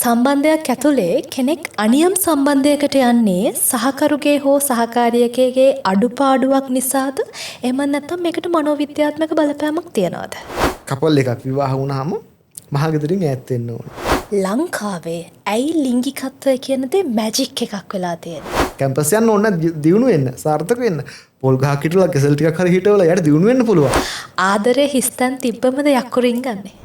සම්බන්ධයක් ඇතුලේ කෙනෙක් අනියම් සම්බන්ධයකට යන්නේ සහකරුගේ හෝ සහකාරියකගේ අඩුපාඩුවක් නිසාද? එහෙම නැත්නම් මේකට මනෝවිද්‍යාත්මක බලපෑමක් තියනවද? කපල් එකක් විවාහ වුණාම මහගෙදරින් ඈත් වෙන්න ඕනේ. ලංකාවේ ඇයි ලිංගිකත්වය කියන දේ මැජික් එකක් වෙලා තියෙන්නේ? කැම්පස් යන්න ඕන දියුණු වෙන්න, සාර්ථක වෙන්න. පොල් ගහක් හිටලා කෙසල් ටිකක් හරි හිටවලා යාට දියුණු වෙන්න පුළුවන්. ආදරේ හිස්තන් තිබ්බමද යක්කුරින් ගන්නේ?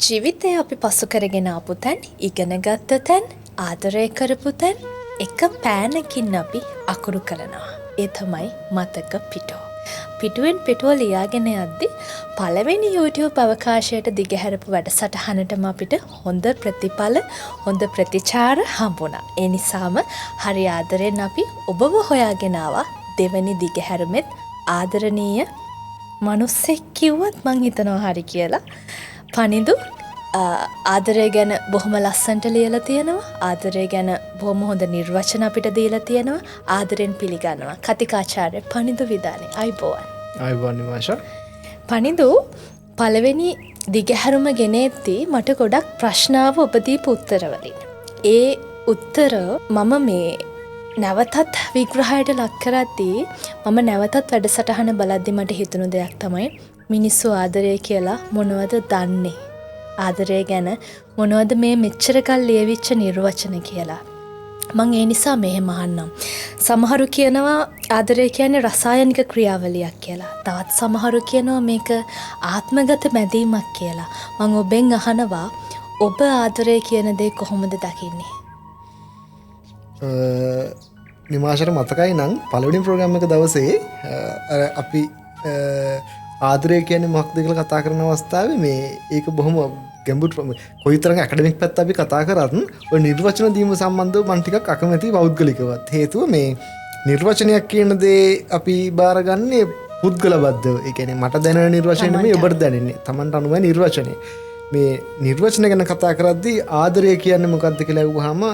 ජීවිතය අපි පසු කරගෙන ආපු තැන්, ඉගෙන ගත්ත තැන්, ආදරය කරපු තැන් එක පෑනකින් අපි අකුරු කරනවා. ඒ තමයි මතක පිටුව. පිටුවෙන් පිටුව ලියාගෙන යද්දි පළවෙනි YouTube අවකාශයට දිගහැරපු වැඩසටහනටම අපිට හොඳ ප්‍රතිඵල, හොඳ ප්‍රතිචාර හම්බුණා. ඒ නිසාම හරි ආදරෙන් අපි ඔබව හොයාගෙන ආවා දෙවැනි දිගහැරෙමෙත් ආදරණීය මිනිස්සෙක් කිව්වත් මං හිතනවා හරි කියලා. පනිදු ආදරය ගැන බොහොම ලස්සනට ලියලා තියෙනවා. ආදරය ගැන බොහොම හොඳ නිර්වචන අපිට දීලා තියෙනවා. ආදරෙන් පිළිගන්නවා. කතිකාචාර්ය පනිදු විදානේ. අයබෝවන්. අයබෝවන් නිමාෂා. පනිදු පළවෙනි දිගහැරුම ගෙනෙද්දී මට ගොඩක් ප්‍රශ්න ආව ඔබ දීපු උත්තරවලින්. ඒ උත්තර මම මේ නැවතත් විග්‍රහයට ලක් කරද්දී මම නැවතත් වැඩසටහන බලද්දි මට හිතුණු දෙයක් තමයි මිනිස්සු ආදරය කියලා මොනවද දන්නේ? ආදරය ගැන මොනවද මේ මෙච්චර කල් ලියවිච්ච නිර්වචන කියලා. මං ඒ නිසා මෙහෙම අහන්නම්. සමහරු කියනවා ආදරය කියන්නේ රසායනික ක්‍රියාවලියක් කියලා. තවත් සමහරු කියනවා මේක ආත්මගත බැඳීමක් කියලා. මං ඔබෙන් අහනවා ඔබ ආදරය කියන දේ කොහොමද දකින්නේ? නිමාෂට මතකයි නම් පළවෙනි ප්‍රෝග්‍රෑම් එක දවසේ අපි ආදරය කියන්නේ මොකක්ද කියලා කතා කරන අවස්ථාවේ මේ ඒක බොහොම ගැඹුරු කොයිතරම් ඇකඩමික් පැත්ත අපි කතා කරත් ඔය නිර්වචන දීම සම්බන්ධව මම ටිකක් අකමැති පෞද්ගලිකවත්. හේතුව මේ නිර්වචනයක් කියන දේ අපි බාරගන්නේ පුද්ගලබද්ධව. ඒ කියන්නේ මට දැනෙන නිර්වචනය නෙමෙයි ඔබට දැනෙන්නේ. Tamanට අනුව නිර්වචනය. මේ නිර්වචන ගැන කතා කරද්දී ආදරය කියන්නේ මොකක්ද කියලා අහුවාම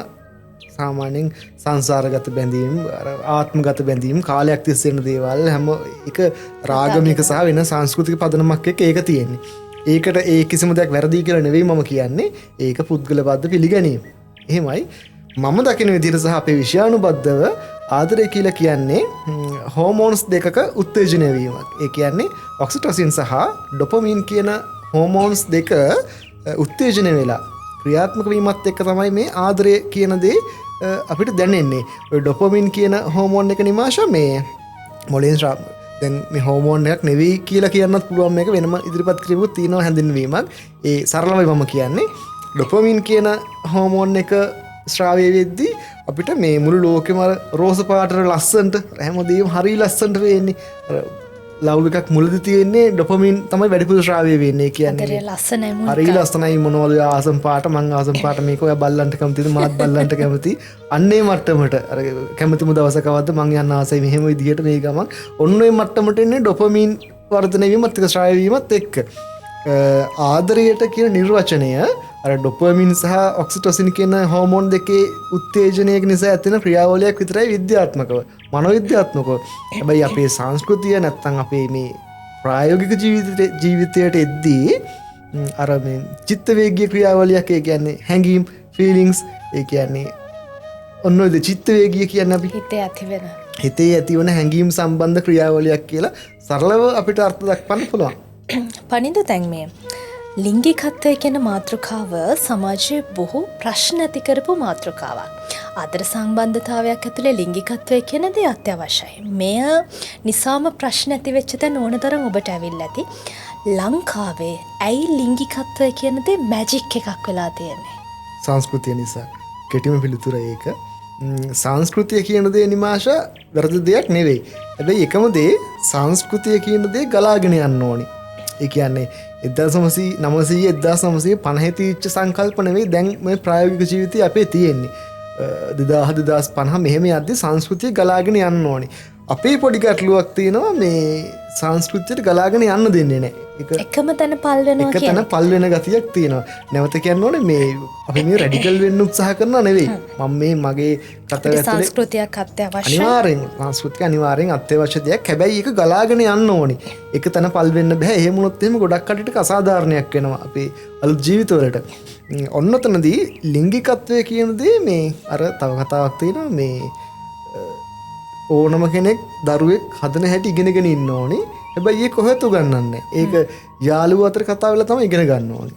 සාමාන්‍යයෙන් සංසාරගත බැඳීම්, ආත්මගත බැඳීම්, කාලයක් තිස්සේ යන දේවල් හැම එක රාගමික සහ වෙන සංස්කෘතික පදනමක් එක්ක ඒක තියෙන්නේ. ඒකට ඒ කිසිම දෙයක් වැරදි කියලා නෙවෙයි මම කියන්නේ. ඒක පුද්ගලබද්ධ පිළිගැනීම. එහෙමයි මම දකින විදිහට සහ අපේ විෂයානුබද්ධව ආදරය කියලා කියන්නේ හෝමෝන්ස් දෙකක උත්තේජනය වීමක්. ඒ කියන්නේ ඔක්සිටොසින් සහ ඩොපමින් කියන හෝමෝන්ස් දෙක උත්තේජනය වෙලා ක්‍රියාත්මක වීමත් එක්ක තමයි මේ ආදරය කියන දේ අපිට දැනෙන්නේ. ඔය ඩොපමින් කියන හෝමෝන් එක නිමාෂා මේ මොලෙන් දැන් මේ හෝමෝන් එකක් නෙවෙයි කියලා කියන්නත් පුළුවන්. මේක වෙනම ඉදිරිපත් කිරීමක් තියෙනවා හැඳින්වීමක්. ඒ සරලවයි මම කියන්නේ ඩොපමින් කියන හෝමෝන් එක ස්‍රාවය වෙද්දී අපිට මේ මුළු ලෝකෙම රෝස පාටට ලස්සනට හැමදේම හරි ලස්සනට වෙන්නේ. ලව් එකක් මුලදී තියෙන්නේ ඩොපමින් තමයි වැඩිපුර ශ්‍රාවය වෙන්නේ. කියන්නේ හරි ලස්සනයි මොනවද ආසම් පාට මං ආසම් පාට මේක ඔය බල්ලන්ට කැමතිද මාත් බල්ලන්ට කැමති. අන්නේ මට්ටමට අර කැමතිම දවසකවද්ද මං යන්න ආසයි මෙහෙම විදිහට මේ ගමන් ඔන්න ඔය මට්ටමට එන්නේ ඩොපමින් වර්ධනය වීමත් එක්ක ශ්‍රාවය වීමත් එක්ක. ආදරයට කියන නිර්වචනය අර ඩොපමින් සහ ඔක්සිටොසින් කියන හෝමෝන් දෙකේ උත්තේජනයක නිසා ඇතිවන ක්‍රියාවලියක් විතරයි විද්‍යාත්මකව මනෝවිද්‍යාත්මකව. හැබැයි අපේ සංස්කෘතිය නැත්තම් අපේ මේ ප්‍රායෝගික ජීවිතයට එද්දී අර මේ චිත්ත වේගීය ක්‍රියාවලියක් ඒ කියන්නේ හැඟීම් ෆීලිංග්ස් ඒ කියන්නේ ඔන්න ඔය චිත්ත වේගීය කියන්නේ අපි හිතේ ඇතිවන හැඟීම් සම්බන්ධ ක්‍රියාවලියක් කියලා සරලව අපිට අර්ථ දක්වන්න පුළුවන්. පනිදු දැන් මේ ලිංගිකත්වය කියන මාතෘකාව සමාජයේ බොහෝ ප්‍රශ්න ඇති කරපු මාතෘකාවක්. ආදර සම්බන්ධතාවයක් ඇතුලේ ලිංගිකත්වය කියන දේ අත්‍යවශ්‍යයි. මෙය නිසාම ප්‍රශ්න ඇති වෙච්ච තැන ඕනතරම් ඔබට ඇවිල්ලා ඇති. ලංකාවේ ඇයි ලිංගිකත්වය කියන දේ මැජික් එකක් වෙලා තියෙන්නේ? සංස්කෘතිය නිසා. කෙටිම පිළිතුර ඒක. සංස්කෘතිය කියන දේ නිමාෂා වැරදි දෙයක් නෙවෙයි. හැබැයි එකම දේ සංස්කෘතිය කියන දේ ගලාගෙන යන්න ඕනි. ඒ කියන්නේ 1950 තීච්ච සංකල්ප නෙවෙයි දැන් මේ ප්‍රායෝගික ජීවිතය අපේ තියෙන්නේ. 2050 මෙහෙම යද්දි සංස්කෘතිය ගලාගෙන යන්න ඕනි. අපේ පොඩි ගැටලුවක් තියෙනවා මේ සංස්කෘතියට ගලාගෙන යන්න දෙන්නේ නැහැ. එකම තැන පල් වෙනවා එක තැන පල් වෙන ගතියක් තියෙනවා. නැවත කියන්න ඕනේ මේ අපි මේ රැඩිකල් වෙන්න උත්සාහ කරනවා නෙවෙයි. මම මේ මගේ කතාව ඇතුලේ සංස්කෘතියක් අත්‍යවශ්‍යයි. අනිවාර්යෙන් සංස්කෘතික අනිවාර්යෙන් අත්‍යවශ්‍ය දෙයක්. හැබැයි ඒක ගලාගෙන යන්න ඕනේ. එක තැන පල් වෙන්න බෑ. එහෙම වුණොත් එහෙම ගොඩක් කටට අසාධාරණයක් වෙනවා අපේ අලුත් ජීවිතවලට. ඔන්නතනදී ලිංගිකත්වය කියන දේ මේ අර තව කතාවක් තියෙනවා මේ ඕනම කෙනෙක් දරුවෙක් හදන හැටි ඉගෙනගෙන ඉන්න ඕනේ. හැබැයි ඒ කොහෙත් උගන්වන්නේ. ඒක යාළුවෝ අතර කතා වෙලා තමයි ඉගෙන ගන්න ඕනේ.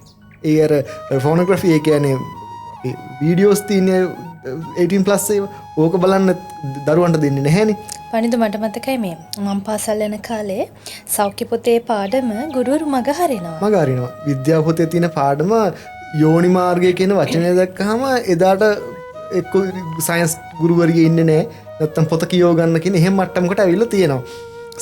ඒ අර ෆෝනෝග්‍රැෆි ඒ කියන්නේ වීඩියෝස් තියෙන 18+ ඒවා ඕක බලන්න දරුවන්ට දෙන්නේ නැහැනේ. පනිදු මට මතකයි මේ මම පාසල් යන කාලේ සෞඛ්‍ය පොතේ පාඩම ගුරුවරු මග හරිනවා. මග හරිනවා. විද්‍යා පොතේ තියෙන පාඩම යෝනි මාර්ගය කියන වචනය දැක්කහම එදාට එක්ක සයන්ස් ගුරුවරිය ඉන්නේ නැහැ. නැත්තම් පොත කියව ගන්න කියන එහෙම මට්ටමකට ඇවිල්ලා තියෙනවා.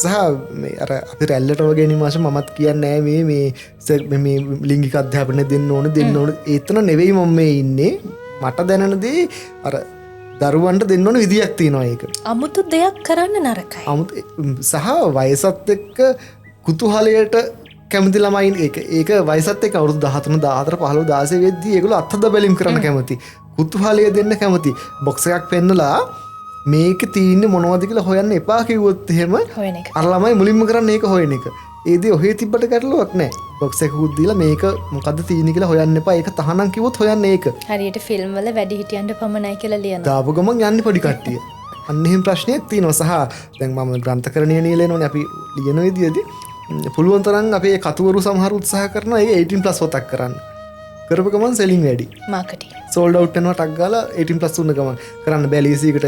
සහ මේ අර අපි රැල්ලට වගේ නිමාෂ මමත් කියන්නේ නෑ මේ ලිංගික අධ්‍යාපනය දෙන්න ඕන ඒතන නෙවෙයි මම මේ ඉන්නේ. මට දැනෙන දේ අර දරුවන්ට දෙන්න ඕන විදියක් තියෙනවා ඒක. අමුතු දෙයක් කරන්න නරකයි. සහ වයසත් එක්ක කුතුහලයට කැමති ළමයින් ඒක වයසත් එක්ක අවුරුදු 13 14 15 16 වෙද්දී ඒගොල්ලෝ අත්හද බැලීම් කරන්න කැමති. කුතුහලය දෙන්න කැමති. බොක්ස් එකක් පෙන්නලා මේක තියෙන්නේ මොනවද කියලා හොයන්න එපා කිව්වොත් එහෙම අර ළමයි මුලින්ම කරන්නේ ඒක හොයන එක. ඒදී ඔහේ තිබ්බට ගැටලුවක් නැහැ. බොක්ස් එකකුත් දීලා මේක මොකද්ද තියෙන්නේ කියලා හොයන්න එපා. ඒක තහනම් කිව්වොත් හොයන්නේ ඒක. හරියට ෆිල්ම් වල වැඩි හිටියන්ට පමණයි කියලා ලියනවා. දාපු ගමන් යන්නේ පොඩි කට්ටිය. අන්න එහෙම ප්‍රශ්නයක් තියෙනවා. සහ දැන් මම ග්‍රන්ථකරණීය නියලෙනෝනේ අපි ලියන විදියදී පුළුවන් තරම් අපේ කතුවරු සමහර උත්සාහ කරනවා ඒක 18+ පොතක් කරන්න. කරපු ගමන් සෙලින් වැඩි. මාකටිං සෝල්ඩ් අවුට් වෙනවා ටක් ගාලා 18+ උන්න ගමන් කරන්න බෑ ලීසියකට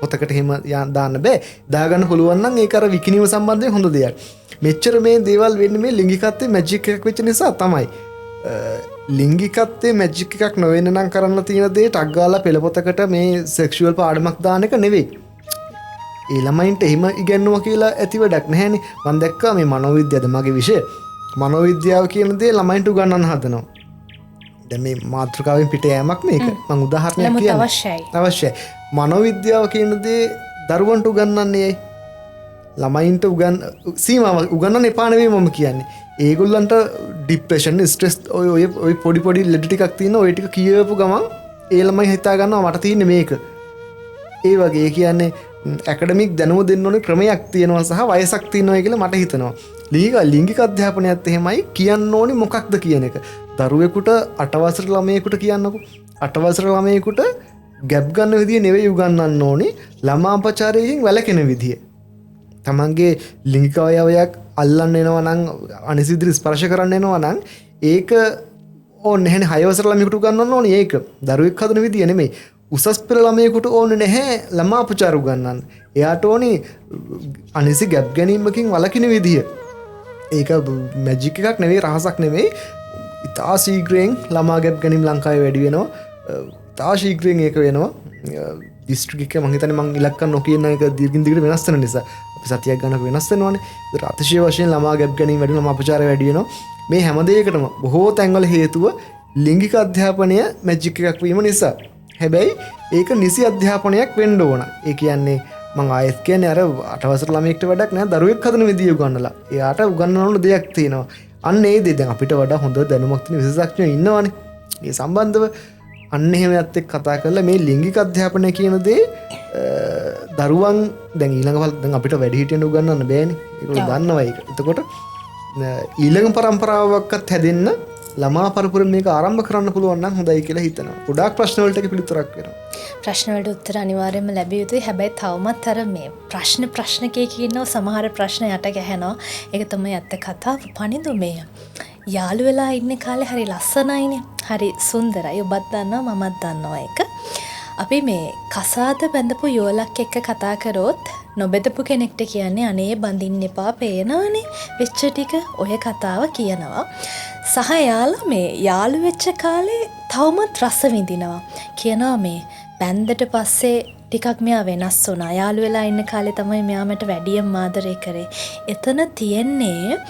පොතකට එහෙම දාන්න බෑ. දාගන්න පුළුවන් නම් ඒක අර විකිණීම සම්බන්ධයෙන් හොඳ දෙයක්. මෙච්චර මේ දේවල් වෙන්නේ මේ ලිංගිකත්වයේ මැජික් එකක් වෙච්ච නිසා තමයි. ලිංගිකත්වයේ මැජික් එකක් නොවෙන්න නම් කරන්න තියෙන දේ ටක් ගාලා පෙළ පොතකට මේ සෙක්ෂුවල් පාඩමක් දාන එක නෙවෙයි. ඒ ළමයින්ට එහෙම ඉගෙනුවා කියලා ඇති වැඩක් නැහැනේ. මම දැක්කා මේ මනෝවිද්‍යාවද මගේ විෂය. මනෝවිද්‍යාව කියන දේ ළමයින්ට උගන්වන්න හදනවා. දැන් මේ මාතෘකාවෙන් පිට යෑමක් මේක. මම උදාහරණයක් කියන්නේ. අවශ්‍යයි. මනෝවිද්‍යාව කියන දේ දරුවන්ට උගන්වන්නේ ළමයින්ට සීමාව උගන්වන්න එපා නෙවෙයි මම කියන්නේ. ඒගොල්ලන්ට ડિප්‍රෙෂන්, ස්ට්‍රෙස් ඔය පොඩි ලෙඩ ටිකක් තියෙන ඔය ටික කියවපු ගමන් ඒ ළමයි හිතා ගන්නවා මට තියෙන්නේ මේක. ඒ වගේ කියන්නේ ඇකඩමික් දැනුම දෙන්න ඕනේ ක්‍රමයක් තියෙනවා සහ වයසක් තියෙනවා කියලා මට හිතෙනවා. ලිංගික අධ්‍යාපනයත් එහෙමයි කියන්න ඕනේ මොකක්ද කියන එක. දරුවෙකුට 8 වසර ළමයෙකුට කියන්නකෝ. 8 වසර ළමයෙකුට ගැප් ගන්න විදිය නෙවෙයි උගන්වන්න ඕනේ. ළමාපචාරයෙන් වැළකෙන විදිය. තමන්ගේ ලිංගික අවයවයක් අල්ලන්න එනවා නම් අනිසිදිරි ස්පර්ශ කරන්න එනවා නම් ඒක ඕනේ නැහැ. 6 වසර ළමයෙකුට උගන්වන්න ඕනේ ඒක. දරුවෙක් හදන විදිය නෙමෙයි. උසස් පෙළ ළමයෙකුට ඕනේ නැහැ ළමාපචාර උගන්වන්න. එයාට ඕනේ අනිසි ගැප් ගැනීමකින් වළකින විදිය. ඒක මැජික් එකක් නෙවෙයි, රහසක් නෙවෙයි. ඉතා ශීඝ්‍රයෙන් ළමා ගැප් ගැනීම ලංකාවේ වැඩි වෙනවා. ඉතා ශීඝ්‍රයෙන් ඒක වෙනවා. දිස්ත්‍රික්ක එක මම හිතන්නේ මම ඉලක්ක නොකියන එක දීර්ඝින් දිගට වෙනස් වෙන නිසා අපි සතියක් ගන්නක වෙනස් වෙනවානේ. ඒතර අතිශය වශයෙන් ළමා ගැප් ගැනීම වැඩි වෙනවා, ළමාපචාරය වැඩි වෙනවා. මේ හැම දෙයකටම බොහෝ තැන්වල හේතුව ලිංගික අධ්‍යාපනය මැජික් එකක් වීම නිසා. හැබැයි ඒක නිසි අධ්‍යාපනයක් වෙන්න ඕන. ඒ කියන්නේ මම ආයෙත් කියන්නේ අර 8 වසර ළමයෙක්ට වැඩක් නෑ දරුවෙක් හදන විදිය උගන්වලා. එයාට උගන්වන්න ඕන දෙයක් තියෙනවා. අන්න ඒ දේ දැන් අපිට වඩා හොඳ දැනුමක් තියෙන විශේෂඥයෝ ඉන්නවනේ. මේ සම්බන්ධව අන්න එහෙම යත් එක්ක කතා කරලා මේ ලිංගික අධ්‍යාපනය කියන දේ දරුවන් දැන් ඊළඟ දැන් අපිට වැඩි හිටියන උගන්වන්න බෑනේ. ඒගොල්ලෝ දන්නවා ඒක. එතකොට ඊළඟ පරම්පරාවක්වත් හැදෙන්න ළමා පරපුරෙන් මේක ආරම්භ කරන්න පුළුවන් නම් හොඳයි කියලා හිතනවා. ගොඩාක් ප්‍රශ්න වලට පිළිතුරක් වෙනවා. ප්‍රශ්න වලට උත්තර අනිවාර්යයෙන්ම ලැබිය යුතුයි. හැබැයි තවමත් අර මේ ප්‍රශ්න කියනවා සමහර ප්‍රශ්න යට ගැහෙනවා. ඒක තමයි ඇත්ත කතාව. පණිදු මේ යාළු වෙලා ඉන්න කාලේ හරි ලස්සනයිනේ. හරි සුන්දරයි. ඔබත් දන්නවා මමත් දන්නවා ඒක. අපි මේ කසාද බැඳපු යෝලක් එක්ක කතා කරොත් නොබෙදපු කෙනෙක්ට කියන්නේ අනේ බඳින්න එපා පේනවනේ වෙච්ච ටික ඔය කතාව කියනවා. සහ යාළුවා මේ යාළු වෙච්ච කාලේ තවමත් රස විඳිනවා. කියනවා මේ බැන්දට පස්සේ ටිකක් මෙයා වෙනස් වුණා. යාළු වෙලා ඉන්න කාලේ තමයි මෙයා මට වැඩියෙන් ආදරය කරේ. එතන තියෙන්නේ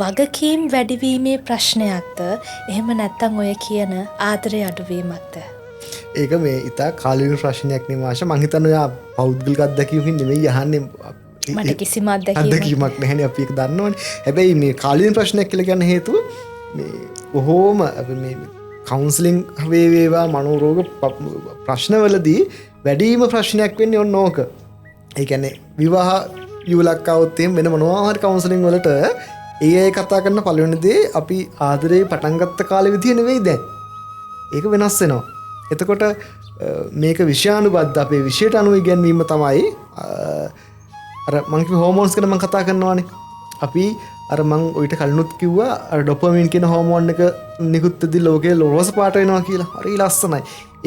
වගකීම් වැඩිවීමේ ප්‍රශ්නයක්ද එහෙම නැත්නම් ඔය කියන ආදරය අඩුවීමක්ද? ඒක මේ ඉතා කාලීන ප්‍රශ්නයක් නේ මාෂා. මං හිතන්නේ ඔයා පෞද්ගලික අත්දැකීමකින් නෙමෙයි අහන්නේ. මට කිසිම අත්දැකීමක් අත්දැකීමක් නැහැ අපි ඒක දන්නවනේ. හැබැයි මේ කාලීන ප්‍රශ්නයක් කියලා ගන්න හේතුව මේ බොහෝම අපි මේ කවුන්සලින් වේවා මනෝරෝග ප්‍රශ්නවලදී වැඩිම ප්‍රශ්නයක් වෙන්නේ ඔන්න ඕක. ඒ කියන්නේ විවාහ යුවලක් આવොත් එහෙම වෙන මොනවා හරි කවුන්සලින් වලට ඒ කතා කරන පළවෙනි දේ අපි ආදරේ පටන් ගත්ත කාලේ විදිය නෙවෙයි දැන්. ඒක වෙනස් වෙනවා. එතකොට මේක විෂයානුබද්ධ අපේ විෂයට අනුව ඉගැන්වීම තමයි අර මං කිව්ව හෝමෝන්ස් ගැන මං කතා කරනවානේ. අපි අර මං ඔයිට කලිනුත් කිව්වා අර ඩොපමින් කියන හෝමෝන් එක නිකුත් වෙද්දී ලෝකේ රෝස පාට වෙනවා කියලා. හරි ලස්සනයි.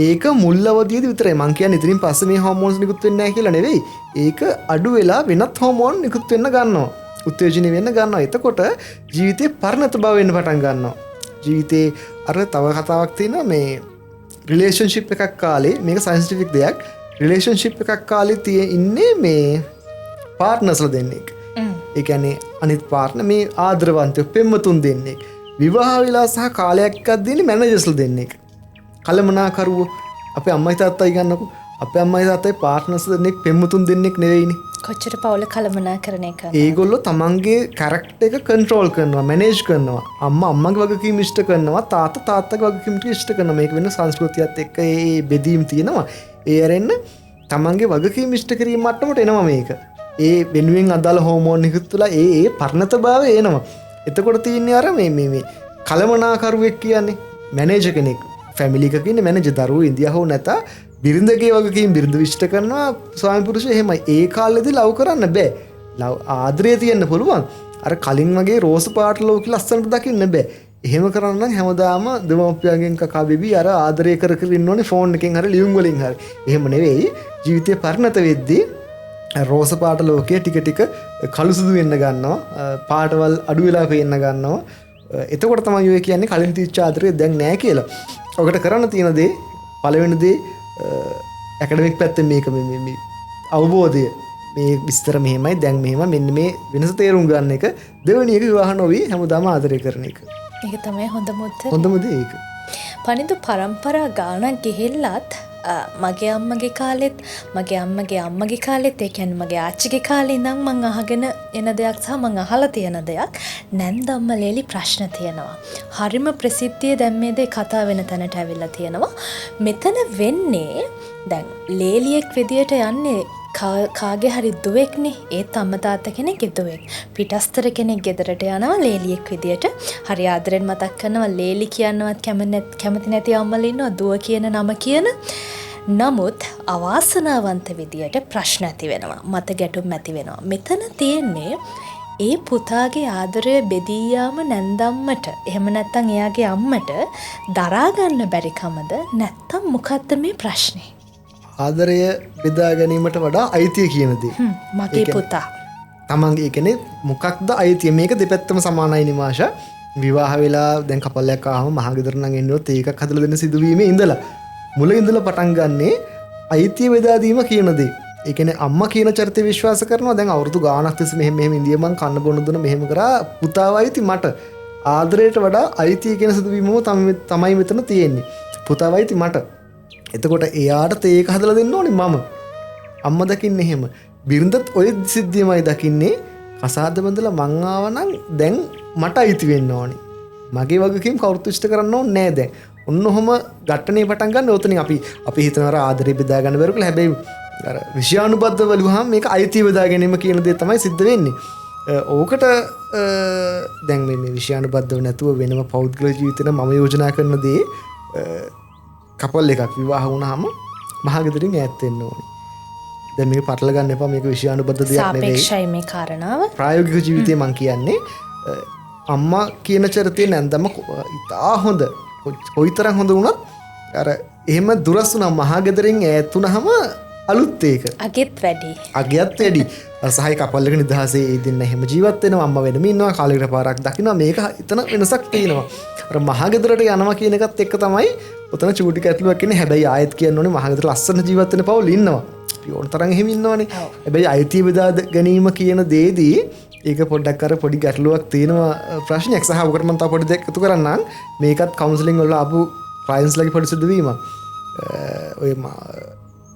ඒක මුල් අවදියේදී විතරයි. මං කියන්නේ ඉතින් පස්සේ මේ හෝමෝන්ස් නිකුත් වෙන්නේ නැහැ කියලා නෙවෙයි. ඒක අඩු වෙලා වෙනත් හෝමෝන් නිකුත් වෙන්න ගන්නවා. උත්තේජනය වෙන්න ගන්නවා. එතකොට ජීවිතේ පරිණත බව වෙන්න පටන් ගන්නවා. ජීවිතේ අර තව කතාවක් තියෙනවා මේ රිලේෂන්ෂිප් එකක් කාලේ මේක සයින්ටිෆික් දෙයක්. රිලේෂන්ෂිප් එකක් කාලේ ඉන්නේ මේ පාර්ට්නර්ස්ලා දෙන්නෙක්. ඒ කියන්නේ අනිත් පාර්ට්නර් මේ ආදරවන්තයෝ පෙම්වතුන් දෙන්නෙක්. විවාහ වෙලා සහ කාලයක් ගද්දී මැනේජර්ස්ලා දෙන්නෙක්. කලමනාකරුවෝ අපේ අම්මයි තාත්තයි ගන්නකො. අපේ අම්මයි තාත්තයි පාර්ට්නර්ස් දෙන්නෙක් පෙම්වතුන් දෙන්නෙක් නෙවෙයිනේ. කොච්චර පවුල කළමනාකරණය කරනවා. ඒගොල්ලෝ තමන්ගේ කැරක්ටර් එක කන්ට්‍රෝල් කරනවා, මැනේජ් කරනවා. අම්මගේ වගකීම් ඉෂ්ට කරනවා, තාත්තා තාත්තගේ වගකීම් ඉෂ්ට කරනවා. මේක වෙන සංස්කෘතියත් එක්ක ඒ බෙදීම් තියෙනවා. ඒ අරෙන්න තමන්ගේ වගකීම් ඉෂ්ට කිරීම මට්ටමට එනවා මේක. ඒ වෙනුවෙන් අදාළ හෝමෝන් නිකුත් වෙලා ඒ පරිණතභාවය එනවා. එතකොට තියෙන්නේ අර මේ කලමනාකරුවෙක් කියන්නේ මැනේජර් කෙනෙක්. ෆැමිලි එකක ඉන්න මැනේජර් දරුවෝ ඉන්දියා හෝ නැතා බිරිඳගේ වගකීම් බිරිඳ විශ්ට කරනවා ස්වාමි පුරුෂය එහෙමයි. ඒ කාලෙදී ලව් කරන්න බෑ. ලව් ආදරය තියෙන්න පුළුවන්. අර කලින් වගේ රෝස පාට ලෝකෙ ලස්සනට දකින්න බෑ. එහෙම කරන්න නම් හැමදාම දෙමව්පියන්ගෙන් කකා බිබි අර ආදරය කර කර ඉන්න ඕනේ ෆෝන් එකෙන් හරි ලියුම් වලින් හරි. එහෙම නෙවෙයි. ජීවිතේ පරිණත වෙද්දී රෝස පාට ලෝකයේ ටික ටික කළු සුදු වෙන්න ගන්නවා. පාටවල් අඩු වෙලා පේන්න ගන්නවා. එතකොට තමයි ඔය කියන්නේ කලින් තිච්ච ආදරය දැන් නෑ කියලා. ඔකට කරන්න තියෙන දේ පළවෙනි දේ ඇකඩමික් පැත්තෙන් මේක මේ අවබෝධය මේ විස්තර මෙහෙමයි දැන් මෙහෙම මෙන්න මේ වෙනස තේරුම් ගන්න එක. දෙවෙනි එක විවාහ නොවි හැමදාම ආදරය කරන එක. ඒක තමයි හොඳම උත්තරය. හොඳම දේ ඒක. පනිදු පරම්පරා ගානක් ගිහිල්ලත් මගේ අම්මගේ කාලෙත් මගේ අම්මගේ කාලෙත් ඒ කියන්නේ මගේ ආච්චිගේ කාලේ ඉඳන් මං අහගෙන එන දෙයක් සහ මං අහලා තියෙන දෙයක් නැන්දම්ම ලේලි ප්‍රශ්න තියෙනවා. හරිම ප්‍රසිද්ධිය දැන් මේ දේ කතා වෙන තැනට ඇවිල්ලා තියෙනවා. මෙතන වෙන්නේ දැන් ලේලියෙක් විදියට යන්නේ කාගේ හරි දුවෙක්නේ. ඒත් අම්මා තාත්තා කෙනෙක්ගේ දුවෙක්. පිටස්තර කෙනෙක් ගෙදරට යනවා ලේලියෙක් විදියට. හරි ආදරෙන් මතක් කරනවා ලේලි කියනවත් කැමති නැති අම්මලා ඉන්නවා දුව කියන නම කියන. නමුත් අවාසනාවන්ත විදියට ප්‍රශ්න ඇති වෙනවා. මත ගැටුම් ඇති වෙනවා. මෙතන තියෙන්නේ ඒ පුතාගේ ආදරය බෙදී යාම නැන්දම්මට එහෙම නැත්නම් එයාගේ අම්මට දරා ගන්න බැරි කමද නැත්නම් මොකද්ද මේ ප්‍රශ්නේ? ආදරය බෙදා ගැනීමට වඩා අයිතිය කියන දේ. මගේ පුතා. තමන්ගේ කියන්නේ මොකක්ද අයිතිය? මේක දෙපැත්තම සමානයි නිමාෂා. විවාහ වෙලා දැන් කපල් එකක් ආවම මහගෙදර නම් එන්නොත් ඒකක් හදලා දෙන්න සිදුවීමේ ඉඳලා මුල ඉඳලා පටන් ගන්නේ අයිතිය බෙදා දීම කියන දේ. ඒ කියන්නේ අම්මා කියන චරිතය විශ්වාස කරනවා. දැන් අවුරුදු ගාණක් තිස්සේ මෙහෙම ඉඳිය මං කන්න බොන දුන මෙහෙම කරා පුතාව අයිති මට. ආදරයට වඩා අයිතිය කියන සිදුවීමම තමයි මෙතන තියෙන්නේ. පුතාව අයිති මට. එතකොට එයාට ඒක හදලා දෙන්න ඕනේ මම. අම්මා දකින්නේ එහෙම. බිරිඳත් ඔය සිද්ධියමයි දකින්නේ. කසාද බඳලා මං ආවනම් දැන් මට අයිති වෙන්න ඕනේ. මගේ වගකීම් කවුරුත් ඉෂ්ට කරන්න ඕනේ නෑ දැන්. ඔන්න ඔහම ගැටනේ පටන් ගන්න ඕතනින් අපි හිතනවා ආදරේ බෙදා ගන්න බැරුව කියලා. හැබැයි අර විෂයානුබද්ධ වලුවාම මේක අයිතිය බෙදා ගැනීම කියන දේ තමයි සිද්ධ වෙන්නේ. ඕකට දැන් මේ විෂයානුබද්ධව නැතුව වෙනම පෞද්ගලික ජීවිතේන මම යෝජනා කරන දේ කපල් එකක් විවාහ වුණාම මහගෙදරින් ඈත් වෙන්න ඕනේ. දැන් මේක පටල ගන්න එපා. මේක විෂයානුබද්ධ දෙයක් නෙවෙයි. සාපේක්ෂයි මේ කාරණාව. ප්‍රායෝගික ජීවිතේ මං කියන්නේ අම්මා කියන චරිතේ නැන්දම ඉතා හොඳ. කොයිතරම් හොඳ වුණත් අර එහෙම දුරස් වුණා මහගෙදරින් ඈත් වුණාම අලුත් ඒක. අගෙත් වැඩි. අගයත් වැඩි. සහයි කපල් එක නිදහසේ ඒ දෙන්න එහෙම ජීවත් වෙනවා. අම්මා වෙනම ඉන්නවා. කාලයකට පාරක් දකිනවා. මේක එතන වෙනසක් තියෙනවා. අර මහගෙදරට යනවා කියන එකත් එක්ක තමයි ඔතන චූටි කැටලුවක් ඉන්නේ. හැබැයි ආයෙත් කියන්න ඕනේ මහගෙදර ලස්සන ජීවත් වෙන පවුල් ඉන්නවා. අපි ඕන තරම් එහෙම ඉන්නවනේ. හැබැයි අයිතිය බෙදා ගැනීම කියන දේදී ඒක පොඩ්ඩක් අර පොඩි ගැටලුවක් තියෙනවා ප්‍රශ්නයක්. සහ ඔකට මම තව පොඩි දෙයක් එකතු කරන්නම්. මේකත් කවුන්සලින් වල ආපු ක්ලයන්ට්ස්ලාගේ පොඩි සිදුවීමක්. ඔය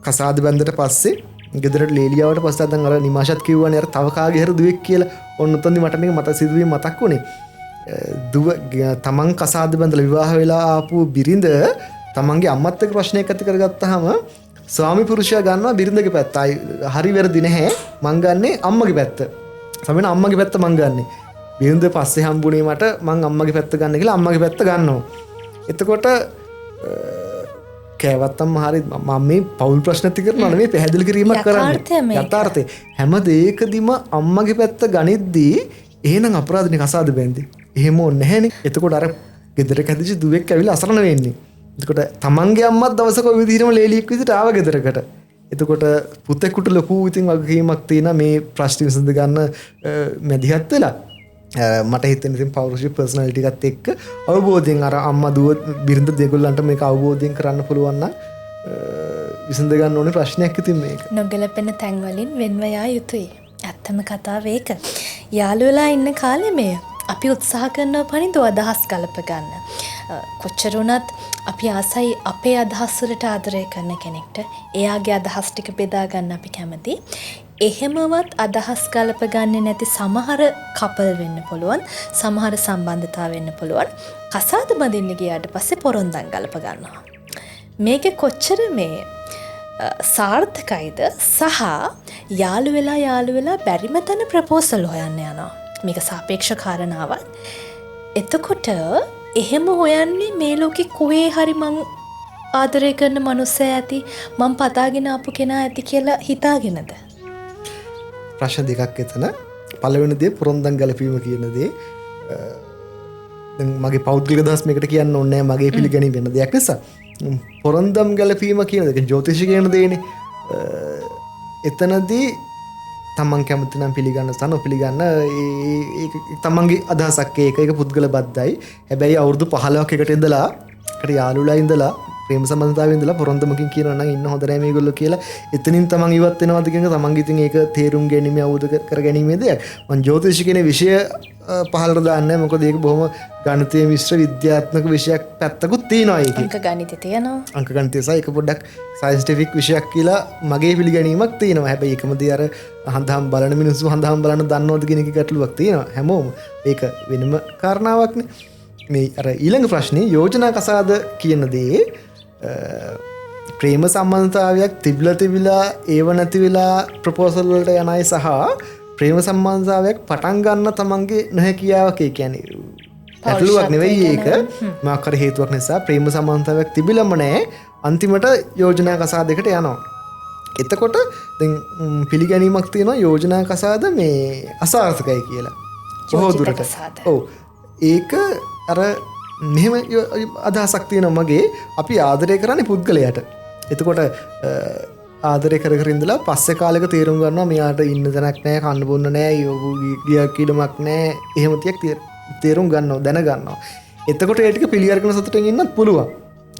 කසාද බැන්දට පස්සේ ගෙදරට ලේලියාවට පස්සේ දැන් අර නිමාෂත් කිව්වනේ අර තව කාගේ හරි දුවෙක් කියලා ඔන්න උතන්දි මට මේක මට සිදුවීම මතක් වුණේ දුව තමන් කසාද බැඳලා විවාහ වෙලා ආපු බිරිඳ තමන්ගේ අම්මත් එක්ක ප්‍රශ්නයක් ඇති කරගත්තාම ස්වාමි පුරුෂයා ගන්නවා බිරිඳගේ පැත්ත. හරි වැරදි නැහැ. මං ගන්නේ අම්මගේ පැත්ත. සමහරවිට අම්මගේ පැත්ත මං ගන්නෙ. බිරිඳ පස්සේ හම්බුනේ මට මං අම්මගේ පැත්ත ගන්න කියලා අම්මගේ පැත්ත ගන්නවා. එතකොට කෑවත්තම් හරි මම මේ පෞල් ප්‍රශ්න ඇති කරනවා නෙමෙයි පැහැදිලි කිරීමක් කරන්නේ. යථාර්ථය හැම දෙයකදීම අම්මගේ පැත්ත ගනිද්දී එහෙනම් අපරාධනේ කසාද බැඳි. එහෙම ඕනේ නැහැනේ. එතකොට අර ගෙදරක හැදිච්ච දුවෙක් ඇවිල්ලා අසරණ වෙන්නේ. එතකොට තමන්ගේ අම්මත් දවසක ඔය විදිහටම ලේලියෙක් විදිහට ආව ගෙදරකට. එතකොට පුතෙකුට ලොකු ඉතින් වගකීමක් තියෙන මේ ප්‍රශ්න විසඳ ගන්න මැදිහත් වෙලා මට හිතෙන ඉතින් පෞරුෂ පර්සනැලිටි එකත් එක්ක අවබෝධයෙන් අර අම්මා දුව බිරිඳ දෙගොල්ලන්ට මේක අවබෝධයෙන් කරන්න පුළුවන් නම් විසඳ ගන්න ඕනේ ප්‍රශ්නයක් ඉතින් මේක. නොගැලපෙන තැන් වලින් වෙන්ව යා යුතුයි. ඇත්තම කතාව ඒක. යාළුවලා ඉන්න කාලේ මේ අපි උත්සාහ කරනවා පරිදි අදහස් ගලප ගන්න. කොච්චර වුණත් අපි ආසයි අපේ අදහස් වලට ආදරය කරන කෙනෙක්ට එයාගේ අදහස් ටික බෙදා ගන්න අපි කැමති. එහෙමවත් අදහස් ගලප ගන්නේ නැති සමහර කපල් වෙන්න පුළුවන්. සමහර සම්බන්ධතා වෙන්න පුළුවන්. කසාද බඳින්න ගියාට පස්සේ පොරොන්දම් ගලප ගන්නවා. මේකේ කොච්චර මේ සාර්ථකයිද සහ යාළු වෙලා බැරිම තැන ප්‍රපෝසල් හොයන්න යනවා. මේක සාපේක්ෂ කාරණාවක්. එතකොට එහෙම හොයන්නේ මේ ලෝකේ කොහේ හරි මං ආදරය කරන මනුස්සයා ඇති මං පතාගෙන ආපු කෙනා ඇති කියලා හිතාගෙනද? ප්‍රශ්න දෙකක් එතන. පළවෙනි දේ පොරොන්දම් ගැලපීම කියන දේ. දැන් මගේ පෞද්ගලික අදහස් මේකට කියන්න ඕනේ නැහැ මගේ පිළිගැනීම වෙන දෙයක් නිසා. පොරොන්දම් ගැලපීම කියන දේ ජ්‍යොතිෂ කියන දේනේ. එතනදී තමන් කැමති නම් පිළිගන්න සහ නොපිළිගන්න ඒක තමන්ගේ අදහසක් ඒක පුද්ගල බද්ධයි. හැබැයි අවුරුදු 15ක් එකට ඉඳලා එකට යාළුලා ඉඳලා ප්‍රේම සම්බන්ධතාවයේ ඉඳලා පොරොන්දමකින් කියනවා නම් ඉන්න හොඳ නැහැ මේගොල්ලෝ කියලා එතනින් තමන් ඉවත් වෙනවද කියන තමන්ගේ ඉතින් ඒක තේරුම් ගැනීම අවබෝධ කර ගැනීමේ දෙයක්. මම ජ්‍යොතිෂ කියන විෂය පහළට දාන්නේ මොකද ඒක බොහොම ගණිතීය මිශ්‍ර විද්‍යාත්මක විෂයක් පැත්තකුත් තියෙනවා ඒකේ. අංක ගණිතය තියෙනවා. අංක ගණිතය සහ ඒක පොඩ්ඩක් සයන්ටිෆික් විෂයක් කියලා මගේ පිළිගැනීමක් තියෙනවා. හැබැයි එකමදී අර හඳහම් බලන මිනිස්සු හඳහම් බලන්න දන්නවද කියන එක ගැටලුවක් තියෙනවා. හැමෝම ඒක වෙනම කාරණාවක්නේ. මේ අර ඊළඟ ප්‍රශ්නේ යෝජනා කසාද කියන දේ ප්‍රේම සම්බන්ධතාවයක් තිබිලා ඒව නැති වෙලා ප්‍රොපෝසල් වලට යන අය සහ ප්‍රේම සම්බන්ධතාවයක් පටන් ගන්න තමන්ගේ නොහැකියාවක් ඒ කියන්නේ ගැටලුවක් නෙවෙයි ඒක මොකක් හරි හේතුවක් නිසා ප්‍රේම සම්බන්ධතාවයක් තිබිලම නැහැ අන්තිමට යෝජනා කසාදයකට යනවා. එතකොට දැන් පිළිගැනීමක් තියෙනවා යෝජනා කසාද මේ අසාර්ථකයි කියලා. බොහෝ දුරට. ඔව්. ඒක අර මෙහෙම අදහසක් තියෙනවා මගේ අපි ආදරය කරන්නේ පුද්ගලයාට. එතකොට ආදරය කර කර ඉඳලා පස්සේ කාලෙක තේරුම් ගන්නවා මෙයාට ඉන්න තැනක් නැහැ කන්න බොන්න නැහැ ගියක් කීඩමක් නැහැ එහෙම තියක් තේරුම් ගන්නවා දැන ගන්නවා. එතකොට ඒ ටික පිළිඅරගෙන සතුටින් ඉන්නත් පුළුවන්.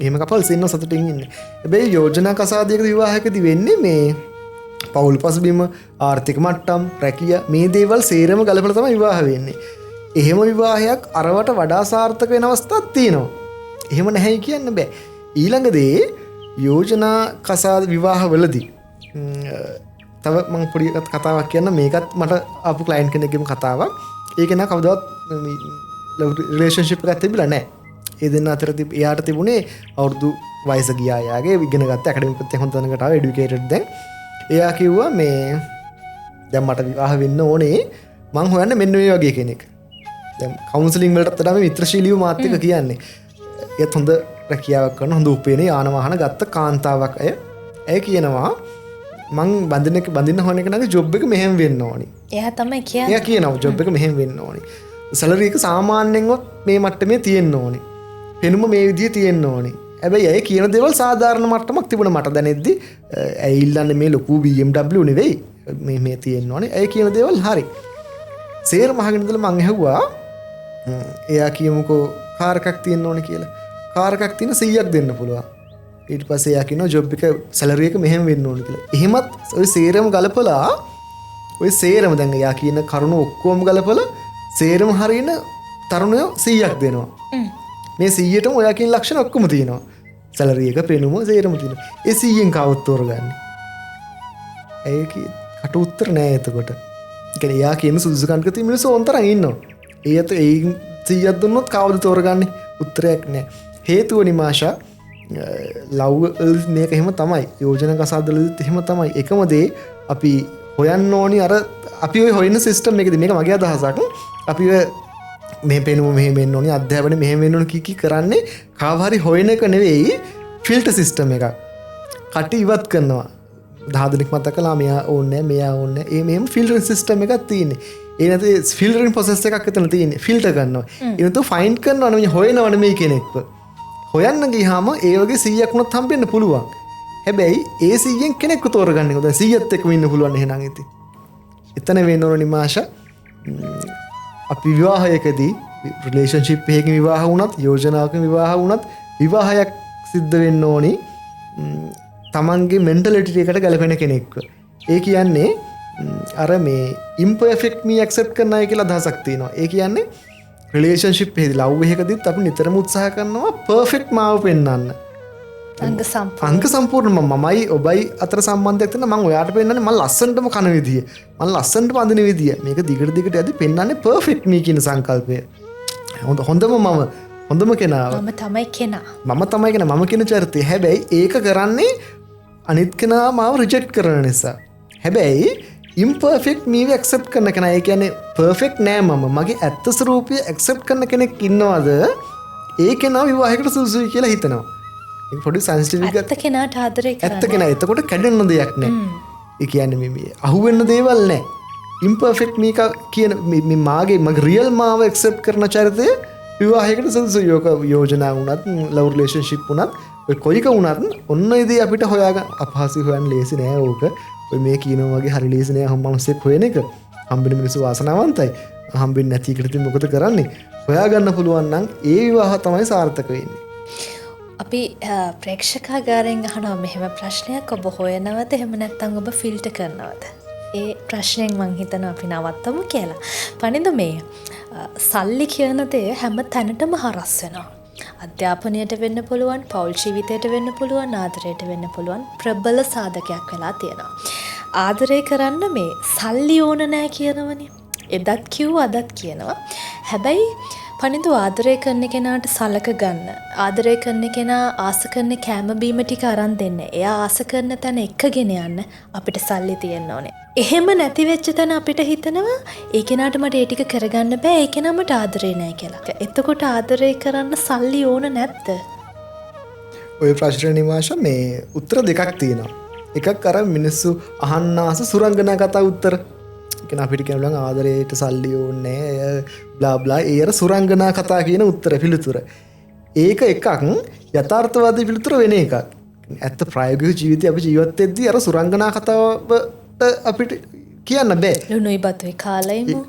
එහෙම කපල්ස් ඉන්න සතුටින් ඉන්නේ. හැබැයි යෝජනා කසාදයක විවාහයකදී වෙන්නේ මේ පෞල් පසුබිම ආර්ථික මට්ටම් රැකිය මේ දේවල් සේරම ගලපලා තමයි විවාහ වෙන්නේ. එහෙම විවාහයක් අරවට වඩා සාර්ථක වෙන අවස්ථාවක් තියෙනවා. එහෙම නැහැ කියන්න බෑ. ඊළඟ දේ යෝජනා කසාද විවාහවලදී තව මම පොඩි කතාවක් කියන්න මේකත් මට ආපු ක්ලයන්ට් කෙනෙක්ගේම කතාවක්. ඒක නා කවදාවත් රිලේෂන්ෂිප් එකක් තිබිලා නැහැ. ඒ දෙන්න අතර එයාට තිබුණේ අවුරුදු වයස ගියා යාගේ ඉගෙන ගත්ත ඇකඩමික් පැත්තෙන් හොඳ තැනකට ආවා එඩියුකේටඩ් දැන්. එයා කිව්වා මේ දැන් මට විවාහ වෙන්න ඕනේ මං හොයන්නේ මෙන්න මේ වගේ කෙනෙක්. දැන් කවුන්සලින් වලටත් වඩා මේ මිත්‍රශීලීව මාත් එක්ක කියන්නේ. ඒත් හොඳ රැකියාවක් කරන හොඳ උපේන යාන වාහන ගත්ත කාන්තාවක් අය. ඇය කියනවා මං බඳින්න හොන කෙනාගේ ජොබ් එක මෙහෙම වෙන්න ඕනි. එයා තමයි කියන්නේ. එයා කියනවා ජොබ් එක මෙහෙම වෙන්න ඕනි. සැලරි එක සාමාන්‍යයෙන්වත් මේ මට්ටමේ තියෙන්න ඕනි. පෙනුම මේ විදිහේ තියෙන්න ඕනි. හැබැයි ඇය කියන දේවල් සාධාරණ මට්ටමක් තිබුණා මට දැනෙද්දි. ඇය ඉල්ලන්නේ මේ ලොකු BMW නෙවෙයි. මේ තියෙන්න ඕනි. ඇය කියන දේවල් හරි. සේරම අහගෙන ඉඳලා මං ඇහුවා එයා කියමුකෝ කාර් එකක් තියෙන්න ඕනේ කියලා. කාර් එකක් තියෙන 100ක් දෙන්න පුළුවන්. ඊට පස්සේ එයා කියනවා ජොබ් එක සැලරි එක මෙහෙම වෙන්න ඕනේ කියලා. එහෙමත් ওই සේරම ගලපලා ওই සේරම දැන් එයා කියන කරුණ ඔක්කොම ගලපලා සේරම හරියන තරුණයෝ 100ක් දෙනවා. මේ 100ටම ඔයා කියන ලක්ෂණ ඔක්කොම තියෙනවා. සැලරි එක පෙනුම සේරම තියෙනවා. ඒ 100න් කවුත් තෝරගන්නේ? ඒක කට උත්තර නෑ එතකොට. ඒ එයා කියන සුදුසුකම්ක තියෙන මිනිස්සු ඔන්තරන් ඉන්නවා. ඒත් ඒ 100ක් දුන්නොත් කවුද තෝරගන්නේ? උත්තරයක් නෑ. හේතුව නිමාෂා ලව් මේක එහෙම තමයි. යෝජනා කසාදවලදීත් එහෙම තමයි. එකම දේ අපි හොයන්න ඕනි අර අපි ඔය හොයන සිස්ටම් එකේදී මේක මගේ අදහසක්. අපි මේ පෙනුම මෙහෙම වෙන්න ඕනි, අධ්‍යාපනය මෙහෙම වෙන්න ඕනි කී කරන්නේ කාව හරි හොයන එක නෙවෙයි, ෆිල්ටර් සිස්ටම් එකක්. කටි ඉවත් කරනවා. 10 දෙනෙක් මතක කළා මෙයා ඕනේ මෙයා ඕනේ. ඒ මෙහෙම ෆිල්ටර් සිස්ටම් එකක් තියෙන්නේ. ඒ නැති ෆිල්ටරින් ප්‍රොසෙස් එකක් එතන තියෙන්නේ. ෆිල්ටර් කරනවා. ඊනතු ෆයින්ඩ් කරනවා නෙවෙයි හොයනවා නෙමෙයි කෙනෙක්ව. හොයන්න ගියාම ඒ වගේ 100ක් වුණත් හම්බෙන්න පුළුවන්. හැබැයි ඒ 100න් කෙනෙක්ව තෝරගන්න ඕනේ. දැන් 100ත් එක්කම ඉන්න පුළුවන් එහෙනම් ඉතින්. එතන වෙන්න ඕන නිමාෂා අපි විවාහයකදී රිලේෂන්ෂිප් එකකින් විවාහ වුණත් යෝජනාවකින් විවාහ වුණත් විවාහයක් සිද්ධ වෙන්න ඕනි තමන්ගේ මෙන්ටලිටි එකට ගැලපෙන කෙනෙක්ව. ඒ කියන්නේ අර මේ ඉම්පර්ෆෙක්ට් මී ඇක්සෙප්ට් කරනයි කියලා අදහසක් තියෙනවා. ඒ කියන්නේ රිලේෂන්ෂිප් එකේදී ලව් එකකදීත් අපි නිතරම උත්සාහ කරනවා පර්ෆෙක්ට් මාව පෙන්වන්න. අංග සම්පූර්ණ මමයි ඔබයි අතර සම්බන්ධයක් තියෙන මම ඔයාට පෙන්නන්නේ මම ලස්සනටම කන විදිය මම ලස්සනටම අඳින විදිය මේක දිගට දිගට යද්දි පෙන්වන්නේ පර්ෆෙක්ට් මී කියන සංකල්පය. හොඳම හොඳම කෙනා මම තමයි කෙනා මම කියන චරිතය. හැබැයි ඒක කරන්නේ අනිත් කෙනා මාව රිජෙක්ට් කරන නිසා. හැබැයි ඉම්පර්ෆෙක්ට් මීව ඇක්සෙප්ට් කරන කෙනා, ඒ කියන්නේ පර්ෆෙක්ට් නෑ මගේ ඇත්ත ස්වරූපය ඇක්සෙප්ට් කරන කෙනෙක් ඉන්නවද ඒ කෙනා විවාහයකට සුදුසුයි කියලා හිතනවා. ඒක පොඩි සෙන්සිටිව් එකක්. ඇත්ත කෙනාට ආදරේ කරනවා. ඇත්ත කෙනා එතකොට කැඩෙන්න දෙයක් නෑ. ඒ කියන්නේ මේ අහුවෙන්න දේවල් නෑ. ඉම්පර්ෆෙක්ට් මේක කියන මේ මගේ රියල් මාව ඇක්සෙප්ට් කරන චරිතය විවාහයකට සුදුසුයි. යෝජනා වුණත් ලව් රිලේෂන්ෂිප් වුණත් ඔය කොයික වුණත් ඔන්න ඉතින් අපිට හොයාගන්න අපහසු හොයන්න ලේසි නෑ ඕක. ඔය මේ කියනවා වගේ හරි ලේසි නෑ හම්බන්සෙක් හොයන එක. හම්බෙන මිනිස්සු වාසනාවන්තයි. හම්බෙන්නේ නැති එකට ඉතින් මොකද කරන්නේ? හොයාගන්න පුළුවන් නම් ඒ විවාහ තමයි සාර්ථක වෙන්නේ. අපි ප්‍රේක්ෂකාගාරයෙන් අහනවා මෙහෙම ප්‍රශ්නයක් ඔබ හොයනවද එහෙම නැත්නම් ඔබ ෆිල්ටර් කරනවද? ඒ ප්‍රශ්නයෙන් මං හිතනවා අපි නවත්තමු කියලා. පණිඳ මේ සල්ලි කියන දේ හැම තැනටම හරස් වෙනවා. අධ්‍යාපනයට වෙන්න පුළුවන්, පෞල් ජීවිතයට වෙන්න පුළුවන්, ආදරයට වෙන්න පුළුවන් ප්‍රබල සාධකයක් වෙලා තියෙනවා. ආදරය කරන්න මේ සල්ලි ඕන නෑ කියනවනේ. එදත් කිව්ව අදත් කියනවා. හැබැයි පණිදු ආදරය කරන කෙනාට සලක ගන්න. ආදරය කරන කෙනා ආස කරන කෑම බීම ටික අරන් දෙන්න. එයා ආස කරන තැන එක්කගෙන යන්න අපිට සල්ලි තියෙන්න ඕනේ. එහෙම නැති වෙච්ච තැන අපිට හිතනවා ඒ කෙනාට මට ඒ ටික කරගන්න බෑ. ඒ කෙනා මට ආදරේ නෑ කියලා. එතකොට ආදරය කරන්න සල්ලි ඕන නැද්ද? ඔය ප්‍රශ්නේ නිමාෂ මේ උත්තර දෙකක් තියෙනවා. එකක් අර මිනිස්සු අහන්න ආස සුරංගනා කතා උත්තර. කෙන අපිට කියනලන් ආදරයට සල්ලි ඕනේ බ්ලා බ්ලා ඒ අර සුරංගනා කතා කියන උත්තර පිළිතුර. ඒක එකක් යථාර්ථවාදී පිළිතුර වෙන එකක්. ඇත්ත ප්‍රායෝගික ජීවිතේ අපි ජීවත් වෙද්දී අර සුරංගනා කතාවට අපිට කියන්න බෑ. ලුණුයි බතුයි කාලෙයිමු.